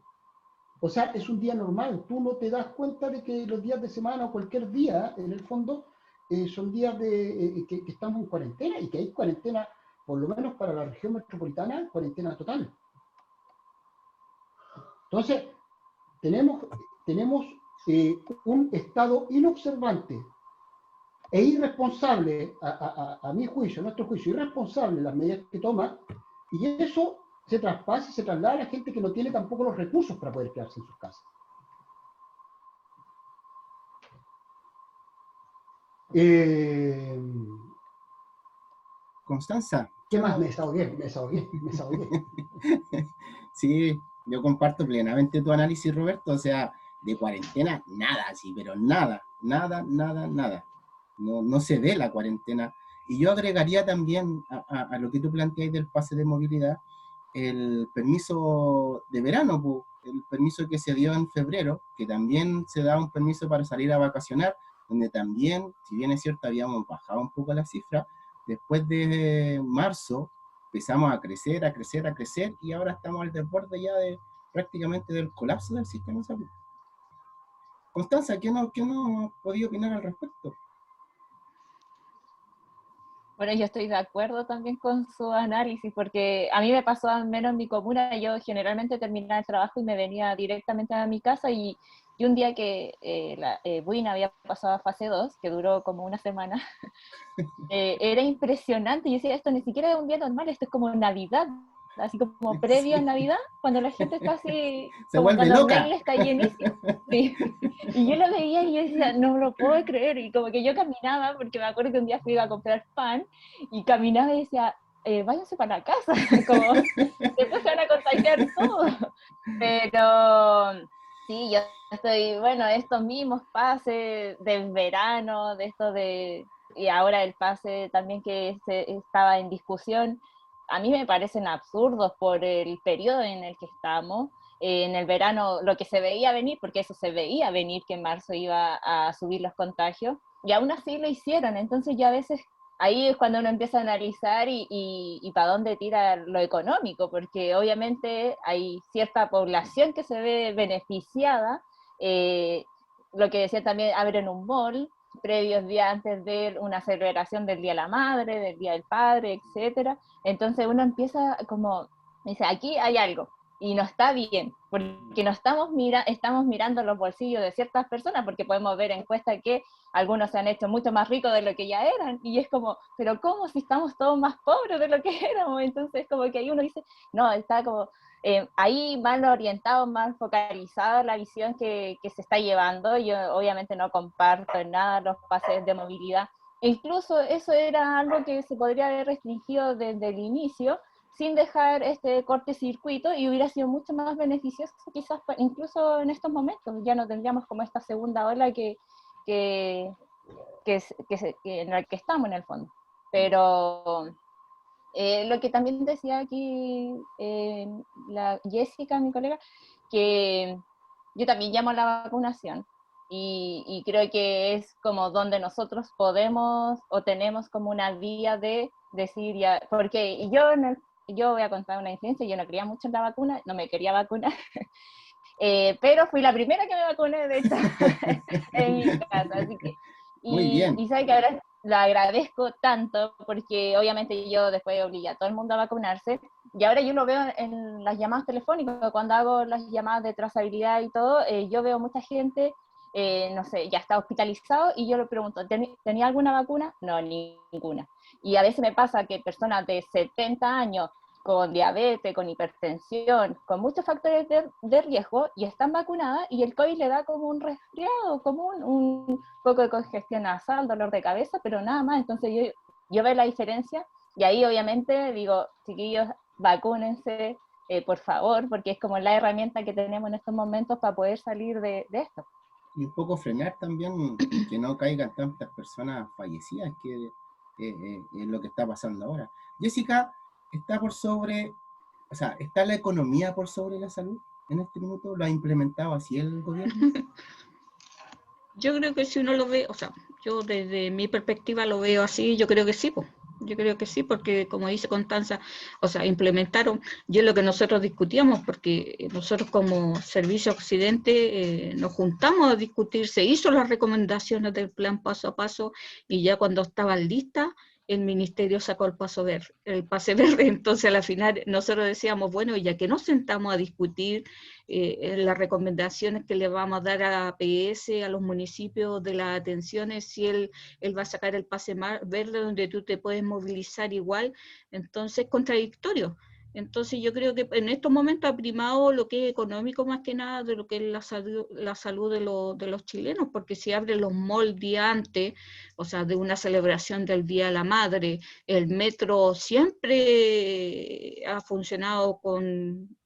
[SPEAKER 4] O sea, es un día normal. Tú no te das cuenta de que los días de semana o cualquier día, en el fondo, son días que estamos en cuarentena, y que hay cuarentena, por lo menos para la región metropolitana, cuarentena total. Entonces, tenemos un Estado inobservante e irresponsable, a mi juicio, a nuestro juicio, irresponsable en las medidas que toma, y eso se traspasa y se traslada a la gente que no tiene tampoco los recursos para poder quedarse en sus casas.
[SPEAKER 1] Constanza.
[SPEAKER 4] ¿Qué más? Me desahogué.
[SPEAKER 1] Sí, yo comparto plenamente tu análisis, Roberto. O sea, de cuarentena, nada, sí, pero nada. nada, nada, nada. No se ve la cuarentena. Y yo agregaría también a lo que tú planteas del pase de movilidad, el permiso de verano, el permiso que se dio en febrero, que también se da un permiso para salir a vacacionar, donde también, si bien es cierto, habíamos bajado un poco la cifra, después de marzo empezamos a crecer, a crecer, a crecer, y ahora estamos al desborde ya de prácticamente del colapso del sistema de salud. Constanza, ¿qué no podía opinar al respecto?
[SPEAKER 2] Bueno, yo estoy de acuerdo también con su análisis, porque a mí me pasó al menos en mi comuna, yo generalmente terminaba el trabajo y me venía directamente a mi casa y un día que Buin había pasado a fase 2, que duró como una semana, era impresionante. Yo decía, esto ni siquiera es un día normal, esto es como Navidad, así como previo a
[SPEAKER 1] Sí.
[SPEAKER 2] Navidad, cuando la gente está así,
[SPEAKER 1] Se
[SPEAKER 2] como
[SPEAKER 1] vuelve
[SPEAKER 2] cuando
[SPEAKER 1] loca.
[SPEAKER 2] Ornella está llenísimo. Sí. Y yo lo veía y yo decía, no me lo puedo creer. Y como que yo caminaba, porque me acuerdo que un día fui a comprar pan, y caminaba y decía, váyanse para la casa, como después se van a contagiar todos. Pero sí, yo estoy, bueno, estos mismos pases del verano, de esto de, y ahora el pase también que se estaba en discusión, a mí me parecen absurdos por el periodo en el que estamos. En el verano lo que se veía venir, porque eso se veía venir que en marzo iba a subir los contagios, y aún así lo hicieron. Entonces ya a veces ahí es cuando uno empieza a analizar y para dónde tira lo económico, porque obviamente hay cierta población que se ve beneficiada. eh, lo que decía también, abren un mall previos días antes de una celebración del Día de la Madre, del Día del Padre, etcétera. Entonces uno empieza como, dice, aquí hay algo, y no está bien, porque no estamos mirando los bolsillos de ciertas personas, porque podemos ver encuestas que algunos se han hecho mucho más ricos de lo que ya eran, y es como, pero ¿cómo si estamos todos más pobres de lo que éramos? Entonces como que ahí uno dice, no, está como ahí mal orientado, mal focalizado la visión que se está llevando. Yo obviamente no comparto en nada los pases de movilidad. Incluso eso era algo que se podría haber restringido desde el inicio, sin dejar este cortocircuito, y hubiera sido mucho más beneficioso quizás incluso en estos momentos. Ya no tendríamos como esta segunda ola que, en la que estamos en el fondo. Pero lo que también decía aquí la Jessica, mi colega, que yo también llamo a la vacunación, y creo que es como donde nosotros podemos o tenemos como una vía de decir ya, porque yo voy a contar una incidencia, yo no creía mucho en la vacuna, no me quería vacunar, pero fui la primera que me vacuné, de hecho, en mi casa, así que,
[SPEAKER 1] Muy bien.
[SPEAKER 2] y sabe que ahora lo agradezco tanto, porque obviamente yo después obligué a todo el mundo a vacunarse, y ahora yo lo veo en las llamadas telefónicas, cuando hago las llamadas de trazabilidad y todo, yo veo mucha gente, no sé, ya está hospitalizado, y yo le pregunto, ¿tenía alguna vacuna? No, ninguna. Y a veces me pasa que personas de 70 años, con diabetes, con hipertensión, con muchos factores de riesgo, y están vacunadas, y el COVID le da como un resfriado común, un poco de congestión nasal, dolor de cabeza, pero nada más. Entonces yo veo la diferencia, y ahí obviamente digo, chiquillos, vacúnense, por favor, porque es como la herramienta que tenemos en estos momentos para poder salir de esto.
[SPEAKER 1] Y un poco frenar también que no caigan tantas personas fallecidas, que es lo que está pasando ahora. Jessica, ¿está por sobre, o sea, está la economía por sobre la salud en este minuto? ¿Lo ha implementado así el gobierno?
[SPEAKER 3] Yo creo que si uno lo ve, o sea, yo desde mi perspectiva lo veo así, yo creo que sí, pues. Yo creo que sí, porque como dice Constanza, o sea, implementaron, y es lo que nosotros discutíamos, porque nosotros como Servicio Occidente nos juntamos a discutir, se hizo las recomendaciones del plan paso a paso, y ya cuando estaban listas, el ministerio sacó el pase verde, entonces a la final nosotros decíamos, bueno, ya que nos sentamos a discutir las recomendaciones que le vamos a dar a APS, a los municipios de las atenciones, si él va a sacar el pase verde donde tú te puedes movilizar igual, entonces contradictorio. Entonces yo creo que en estos momentos ha primado lo que es económico más que nada de lo que es la salud de los chilenos, porque si abren los malls día antes, o sea, de una celebración del Día de la Madre, el metro siempre ha funcionado con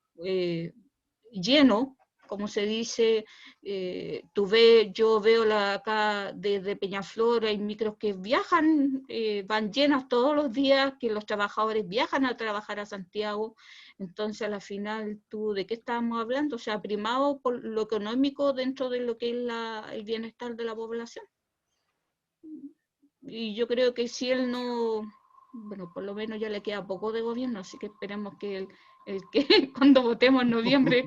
[SPEAKER 3] lleno, como se dice, yo veo acá desde Peñaflor, hay micros que viajan, van llenas todos los días, que los trabajadores viajan a trabajar a Santiago. Entonces, a la final, ¿de qué estábamos hablando? O sea, primado por lo económico dentro de lo que es el bienestar de la población. Y yo creo que si él no, bueno, por lo menos ya le queda poco de gobierno, así que esperemos que el que cuando votemos en noviembre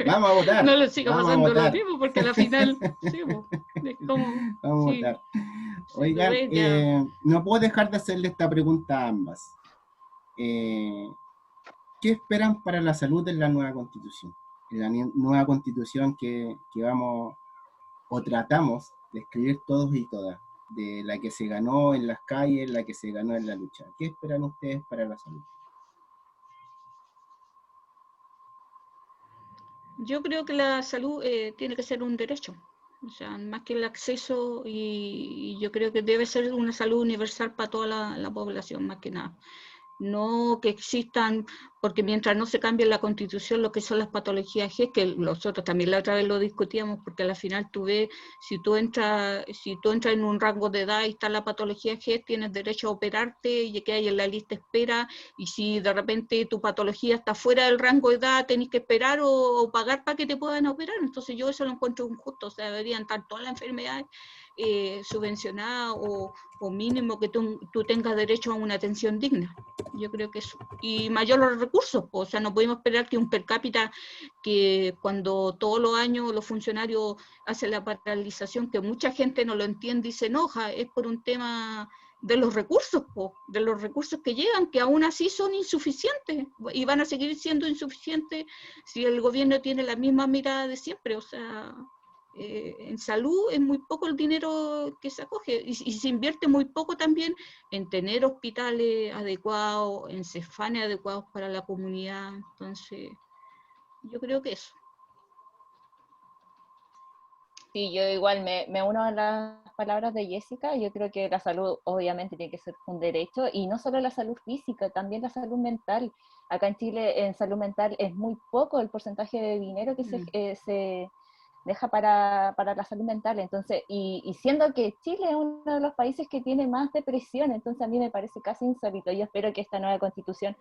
[SPEAKER 1] vamos a votar,
[SPEAKER 3] no le siga
[SPEAKER 1] vamos a
[SPEAKER 3] pasando lo
[SPEAKER 1] votar.
[SPEAKER 3] mismo, porque al final, sí, es como,
[SPEAKER 1] Vamos a
[SPEAKER 3] sí,
[SPEAKER 1] votar.
[SPEAKER 3] si
[SPEAKER 1] Oigan,
[SPEAKER 3] tú ves ya,
[SPEAKER 1] no puedo dejar de hacerle esta pregunta a ambas. ¿Qué esperan para la salud en la nueva constitución? En la nueva constitución que vamos o tratamos de escribir todos y todas, de la que se ganó en las calles, la que se ganó en la lucha. ¿Qué esperan ustedes para la salud?
[SPEAKER 3] yo creo que la salud tiene que ser un derecho, o sea, más que el acceso, y yo creo que debe ser una salud universal para toda la población, más que nada. No que existan, porque mientras no se cambie la Constitución lo que son las patologías G, que nosotros también la otra vez lo discutíamos, porque al final tú ves, si tú entras en un rango de edad y está la patología G, tienes derecho a operarte y que hay en la lista de espera, y si de repente tu patología está fuera del rango de edad, tenés que esperar o pagar para que te puedan operar. Entonces yo eso lo encuentro injusto, o sea, deberían estar todas las enfermedades subvencionadas o mínimo que tú tengas derecho a una atención digna. Yo creo que eso. Y mayor los recursos, o sea, no podemos esperar que un per cápita, que cuando todos los años los funcionarios hacen la paralización, que mucha gente no lo entiende y se enoja, es por un tema de los recursos, de los recursos que llegan, que aún así son insuficientes y van a seguir siendo insuficientes si el gobierno tiene la misma mirada de siempre, o sea... en salud es muy poco el dinero que se acoge y se invierte muy poco también en tener hospitales adecuados, en cefanes adecuados para la comunidad. Entonces, yo creo que eso.
[SPEAKER 2] Sí, yo igual me uno a las palabras de Jessica. Yo creo que la salud obviamente tiene que ser un derecho, y no solo la salud física, también la salud mental. Acá en Chile en salud mental es muy poco el porcentaje de dinero que se deja para la salud mental. Entonces, y siendo que Chile es uno de los países que tiene más depresión, entonces a mí me parece casi insólito. Yo espero que esta nueva constitución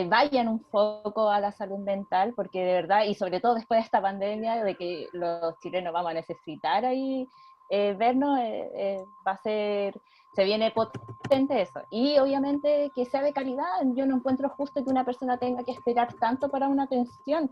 [SPEAKER 2] vayan un poco a la salud mental, porque de verdad, y sobre todo después de esta pandemia, de que los chilenos vamos a necesitar ahí vernos, va a ser, se viene potente eso. Y obviamente que sea de calidad. Yo no encuentro justo que una persona tenga que esperar tanto para una atención.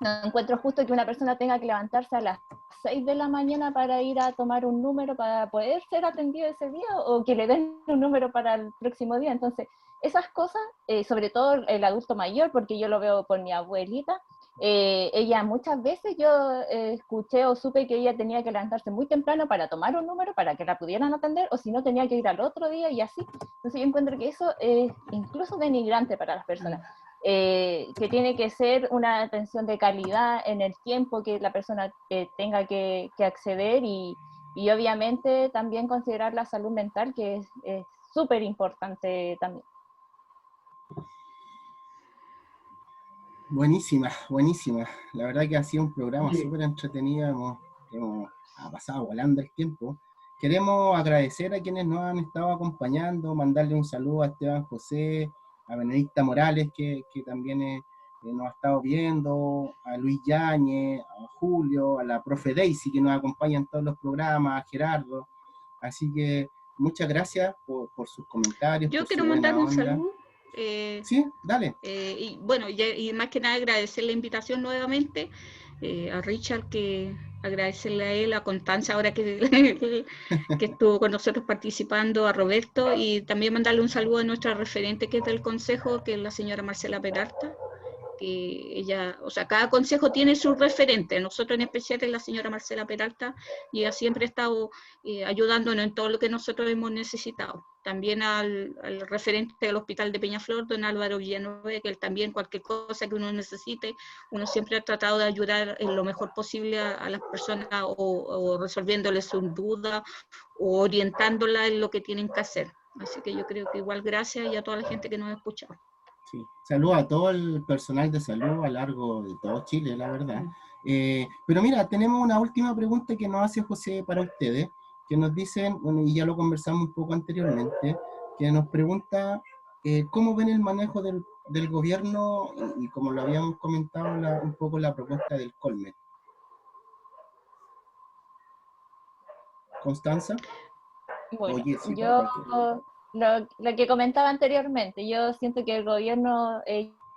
[SPEAKER 2] No encuentro justo que una persona tenga que levantarse a las 6 de la mañana para ir a tomar un número para poder ser atendido ese día, o que le den un número para el próximo día. Entonces, esas cosas, sobre todo el adulto mayor, porque yo lo veo con mi abuelita, ella muchas veces yo escuché o supe que ella tenía que levantarse muy temprano para tomar un número para que la pudieran atender, o si no tenía que ir al otro día y así. Entonces yo encuentro que eso es incluso denigrante para las personas. Que tiene que ser una atención de calidad en el tiempo que la persona tenga que acceder, y obviamente también considerar la salud mental, que es súper importante también.
[SPEAKER 1] Buenísima, buenísima. La verdad que ha sido un programa súper entretenido, ha pasado volando el tiempo. Queremos agradecer a quienes nos han estado acompañando, mandarle un saludo a Esteban José, a Benedicta Morales, que también nos ha estado viendo, a Luis Yáñez, a Julio, a la profe Daisy, que nos acompaña en todos los programas, a Gerardo. Así que muchas gracias por sus comentarios.
[SPEAKER 3] Yo
[SPEAKER 1] por
[SPEAKER 3] quiero
[SPEAKER 1] su
[SPEAKER 3] mandar
[SPEAKER 1] buena
[SPEAKER 3] un
[SPEAKER 1] onda.
[SPEAKER 3] saludo.
[SPEAKER 1] Sí, dale.
[SPEAKER 3] Y bueno, y más que nada agradecer la invitación nuevamente a Richard, que agradecerle a él, a Constanza, ahora que estuvo con nosotros participando, a Roberto, y también mandarle un saludo a nuestra referente que es del Consejo, que es la señora Marcela Peralta, que ella, o sea, cada consejo tiene su referente, nosotros en especial es la señora Marcela Peralta, y ella siempre ha estado ayudándonos en todo lo que nosotros hemos necesitado. También al referente del Hospital de Peñaflor, don Álvaro Villanueva, que él también, cualquier cosa que uno necesite, uno siempre ha tratado de ayudar en lo mejor posible a las personas, o resolviéndoles sus dudas, o orientándolas en lo que tienen que hacer. Así que yo creo que igual gracias, y a toda la gente que nos ha escuchado.
[SPEAKER 1] Sí. Saludos a todo el personal de salud a lo largo de todo Chile, la verdad. Pero mira, tenemos una última pregunta que nos hace José para ustedes, que nos dicen, bueno, y ya lo conversamos un poco anteriormente, que nos pregunta cómo ven el manejo del gobierno y como lo habíamos comentado, un poco la propuesta del Colmet. ¿Constanza?
[SPEAKER 2] Bueno,
[SPEAKER 1] O Jessica,
[SPEAKER 2] yo
[SPEAKER 1] cualquiera.
[SPEAKER 2] lo que comentaba anteriormente, yo siento que el gobierno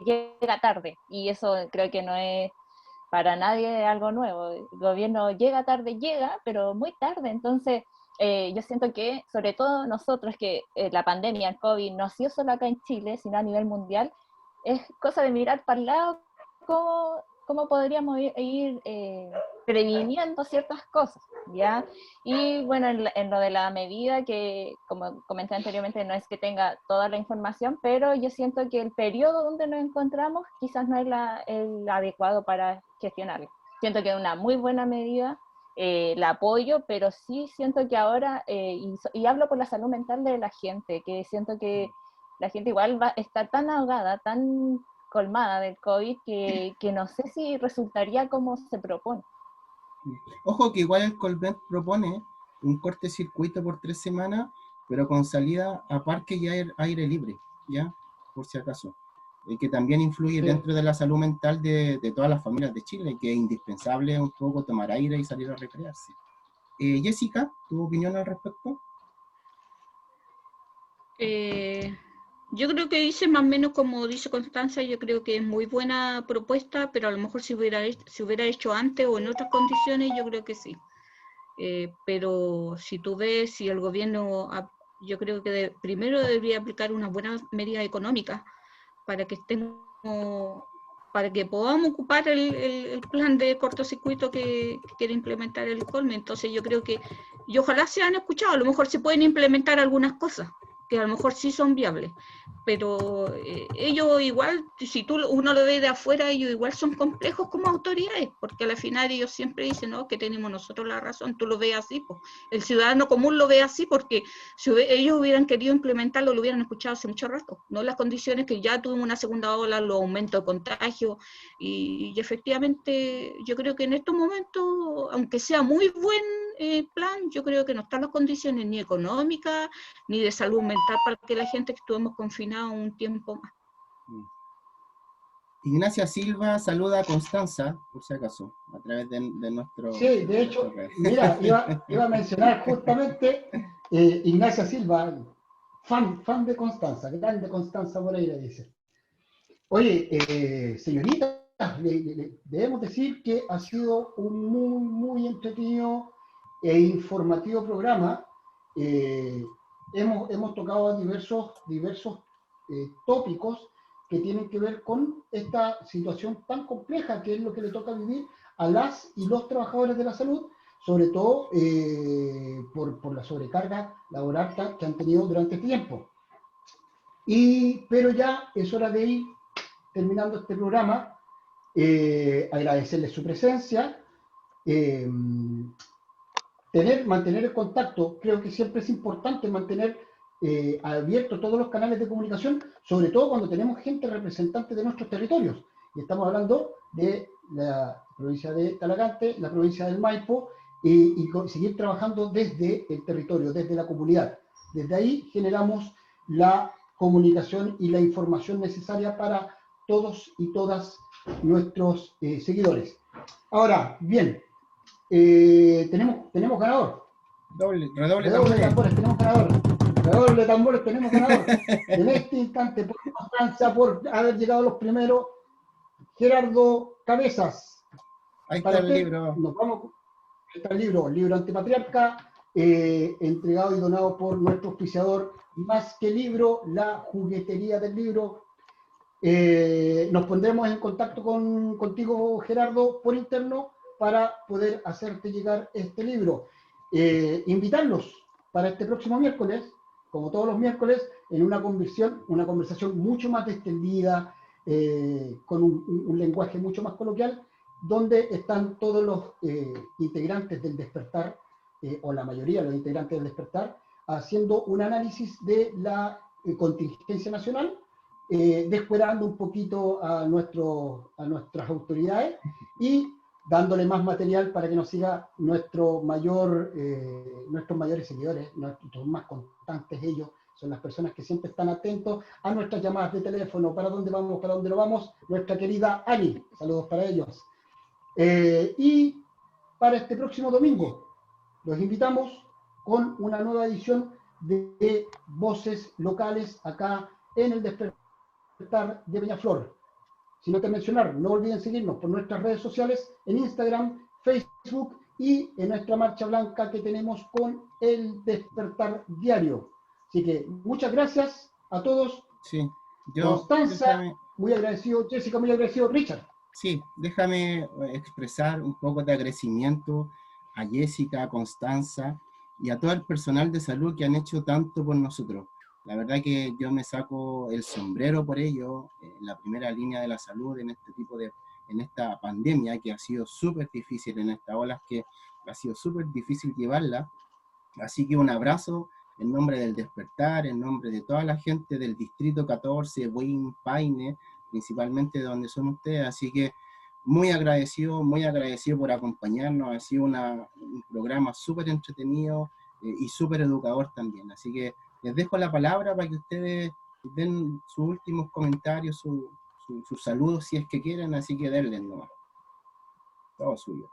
[SPEAKER 2] llega tarde y eso creo que no es para nadie algo nuevo. El gobierno llega tarde, llega, pero muy tarde. Entonces, yo siento que, sobre todo nosotros, que la pandemia, el COVID, no ha sido solo acá en Chile, sino a nivel mundial, es cosa de mirar para el lado cómo podríamos ir previniendo ciertas cosas, ¿ya? Y bueno, en lo de la medida, que como comenté anteriormente, no es que tenga toda la información, pero yo siento que el periodo donde nos encontramos quizás no es el adecuado para gestionarlo. Siento que es una muy buena medida, la apoyo, pero sí siento que ahora, y hablo por la salud mental de la gente, que siento que la gente igual va a estar tan ahogada, tan colmada del COVID, que no sé si resultaría como se propone.
[SPEAKER 1] Ojo que igual el Colmet propone un cortocircuito por 3 semanas, pero con salida a parque y aire libre, ¿ya? Por si acaso. Que también influye
[SPEAKER 4] Sí.
[SPEAKER 1] dentro de la salud mental de todas las familias de Chile, que es indispensable un poco tomar aire y salir a recrearse. Jessica, ¿tu opinión al respecto?
[SPEAKER 3] Yo creo que dice más o menos como dice Constanza, yo creo que es muy buena propuesta, pero a lo mejor si hubiera hecho antes o en otras condiciones, yo creo que sí. Pero si tú ves, si el gobierno, yo creo que primero debería aplicar unas buenas medidas económicas para que para que podamos ocupar el plan de cortocircuito que quiere implementar el Colme. Entonces yo creo que, y ojalá se han escuchado, a lo mejor se pueden implementar algunas cosas que a lo mejor sí son viables, pero ellos igual, si uno lo ve de afuera, ellos igual son complejos como autoridades, porque al final ellos siempre dicen, no, que tenemos nosotros la razón, tú lo ves así, pues. El ciudadano común lo ve así porque si ellos hubieran querido implementarlo, lo hubieran escuchado hace mucho rato, no las condiciones que ya tuvimos una segunda ola, los aumentos de contagio, y efectivamente yo creo que en estos momentos, aunque sea muy buen plan, yo creo que no están las condiciones ni económicas, ni de salud mental para que la gente estuviéramos confinados un tiempo más.
[SPEAKER 1] Ignacia Silva saluda a Constanza, por si acaso, a través de nuestro...
[SPEAKER 4] Sí, de hecho, mira, iba a mencionar justamente Ignacia Silva, fan de Constanza, grande Constanza Moreira, dice. Oye, señorita, debemos decir que ha sido un muy entretenido e informativo programa. Hemos tocado diversos tópicos que tienen que ver con esta situación tan compleja que es lo que le toca vivir a las y los trabajadores de la salud, sobre todo por la sobrecarga laboral que han tenido durante este tiempo. Pero ya es hora de ir terminando este programa, agradecerles su presencia, mantener el contacto. Creo que siempre es importante mantener abiertos todos los canales de comunicación, sobre todo cuando tenemos gente representante de nuestros territorios. Y estamos hablando de la provincia de Talagante, la provincia del Maipo, y seguir trabajando desde el territorio, desde la comunidad. Desde ahí generamos la comunicación y la información necesaria para todos y todas nuestros seguidores. Ahora, bien, tenemos ganador.
[SPEAKER 1] Redoble
[SPEAKER 4] de tambores, tenemos ganador. Redoble de tambores, tenemos ganador. En este instante, por Constanza, por haber llegado los primeros, Gerardo Cabezas.
[SPEAKER 1] Ahí está el libro.
[SPEAKER 4] Nos vamos. Ahí está el libro Antipatriarca, entregado y donado por nuestro auspiciador Más que Libro, la juguetería del libro. Nos pondremos en contacto contigo, Gerardo, por interno para poder hacerte llegar este libro. Invitarlos para este próximo miércoles, como todos los miércoles, en una conversación mucho más distendida, con un lenguaje mucho más coloquial, donde están todos los integrantes del Despertar, o la mayoría de los integrantes del Despertar, haciendo un análisis de la contingencia nacional descuerando un poquito a nuestras autoridades y dándole más material para que nos siga nuestros mayores seguidores, nuestros más constantes. Ellos son las personas que siempre están atentos a nuestras llamadas de teléfono, para dónde vamos, para dónde no vamos, nuestra querida Ani, saludos para ellos. Y para este próximo domingo, los invitamos con una nueva edición de Voces Locales acá en el Despertar de Peñaflor. Sin antes mencionar, no olviden seguirnos por nuestras redes sociales, en Instagram, Facebook y en nuestra marcha blanca que tenemos con el Despertar Diario. Así que muchas gracias a todos.
[SPEAKER 1] Sí,
[SPEAKER 4] Constanza, muy agradecido. Jessica, muy agradecido. Richard.
[SPEAKER 1] Sí, déjame expresar un poco de agradecimiento a Jessica, a Constanza y a todo el personal de salud que han hecho tanto por nosotros. La verdad que yo me saco el sombrero por ello, en la primera línea de la salud en esta pandemia que ha sido súper difícil, en estas olas que ha sido súper difícil llevarla. Así que un abrazo en nombre del Despertar, en nombre de toda la gente del Distrito 14, Buin, Paine, principalmente de donde son ustedes. Así que muy agradecido por acompañarnos. Ha sido un programa súper entretenido y súper educador también. Así que les dejo la palabra para que ustedes den sus últimos comentarios, sus saludos si es que quieren, así que denle nomás. Todo suyo.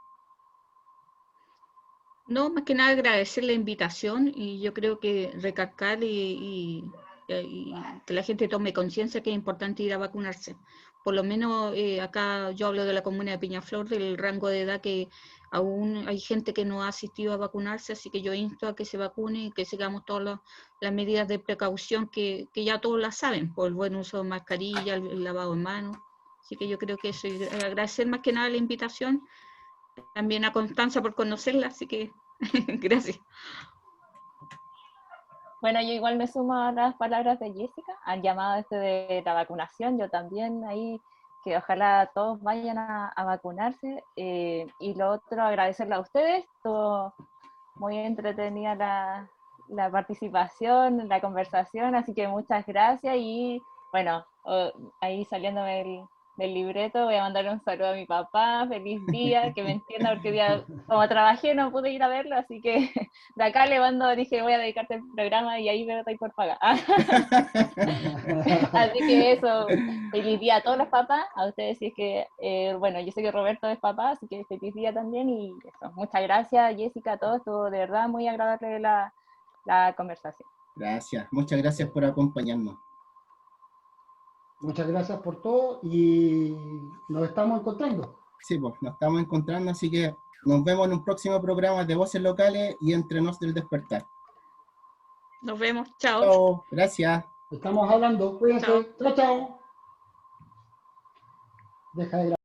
[SPEAKER 3] No, más que nada agradecer la invitación y yo creo que recalcar y que la gente tome conciencia que es importante ir a vacunarse. Por lo menos acá yo hablo de la comuna de Peñaflor, del rango de edad que aún hay gente que no ha asistido a vacunarse, así que yo insto a que se vacune y que sigamos todas las medidas de precaución que ya todos las saben, por el buen uso de mascarilla, el lavado de manos. Así que yo creo que eso, y agradecer más que nada la invitación, también a Constanza por conocerla, así que gracias.
[SPEAKER 2] Bueno, yo igual me sumo a las palabras de Jessica, al llamado de la vacunación. Yo también ahí, que ojalá todos vayan a vacunarse. Y lo otro, agradecerle a ustedes. Estuvo muy entretenida la participación, la conversación, así que muchas gracias. Y bueno, ahí saliéndome del libreto, voy a mandar un saludo a mi papá, feliz día, que me entienda porque día, como trabajé no pude ir a verlo, así que de acá le mando, dije voy a dedicarte el programa y ahí veo que hay por pagar. Así que eso, feliz día a todos los papás, a ustedes si es que, bueno, yo sé que Roberto es papá, así que feliz día también y eso, muchas gracias Jessica, a todos, estuvo de verdad muy agradable la conversación.
[SPEAKER 1] Gracias, muchas gracias por acompañarnos.
[SPEAKER 4] Muchas gracias por todo y nos estamos encontrando.
[SPEAKER 1] Sí, pues nos estamos encontrando, así que nos vemos en un próximo programa de Voces Locales y Entre Nos del Despertar.
[SPEAKER 3] Nos vemos, chao.
[SPEAKER 1] Chao, gracias.
[SPEAKER 4] Estamos hablando, cuídense. Chao, chao. Deja de grabar.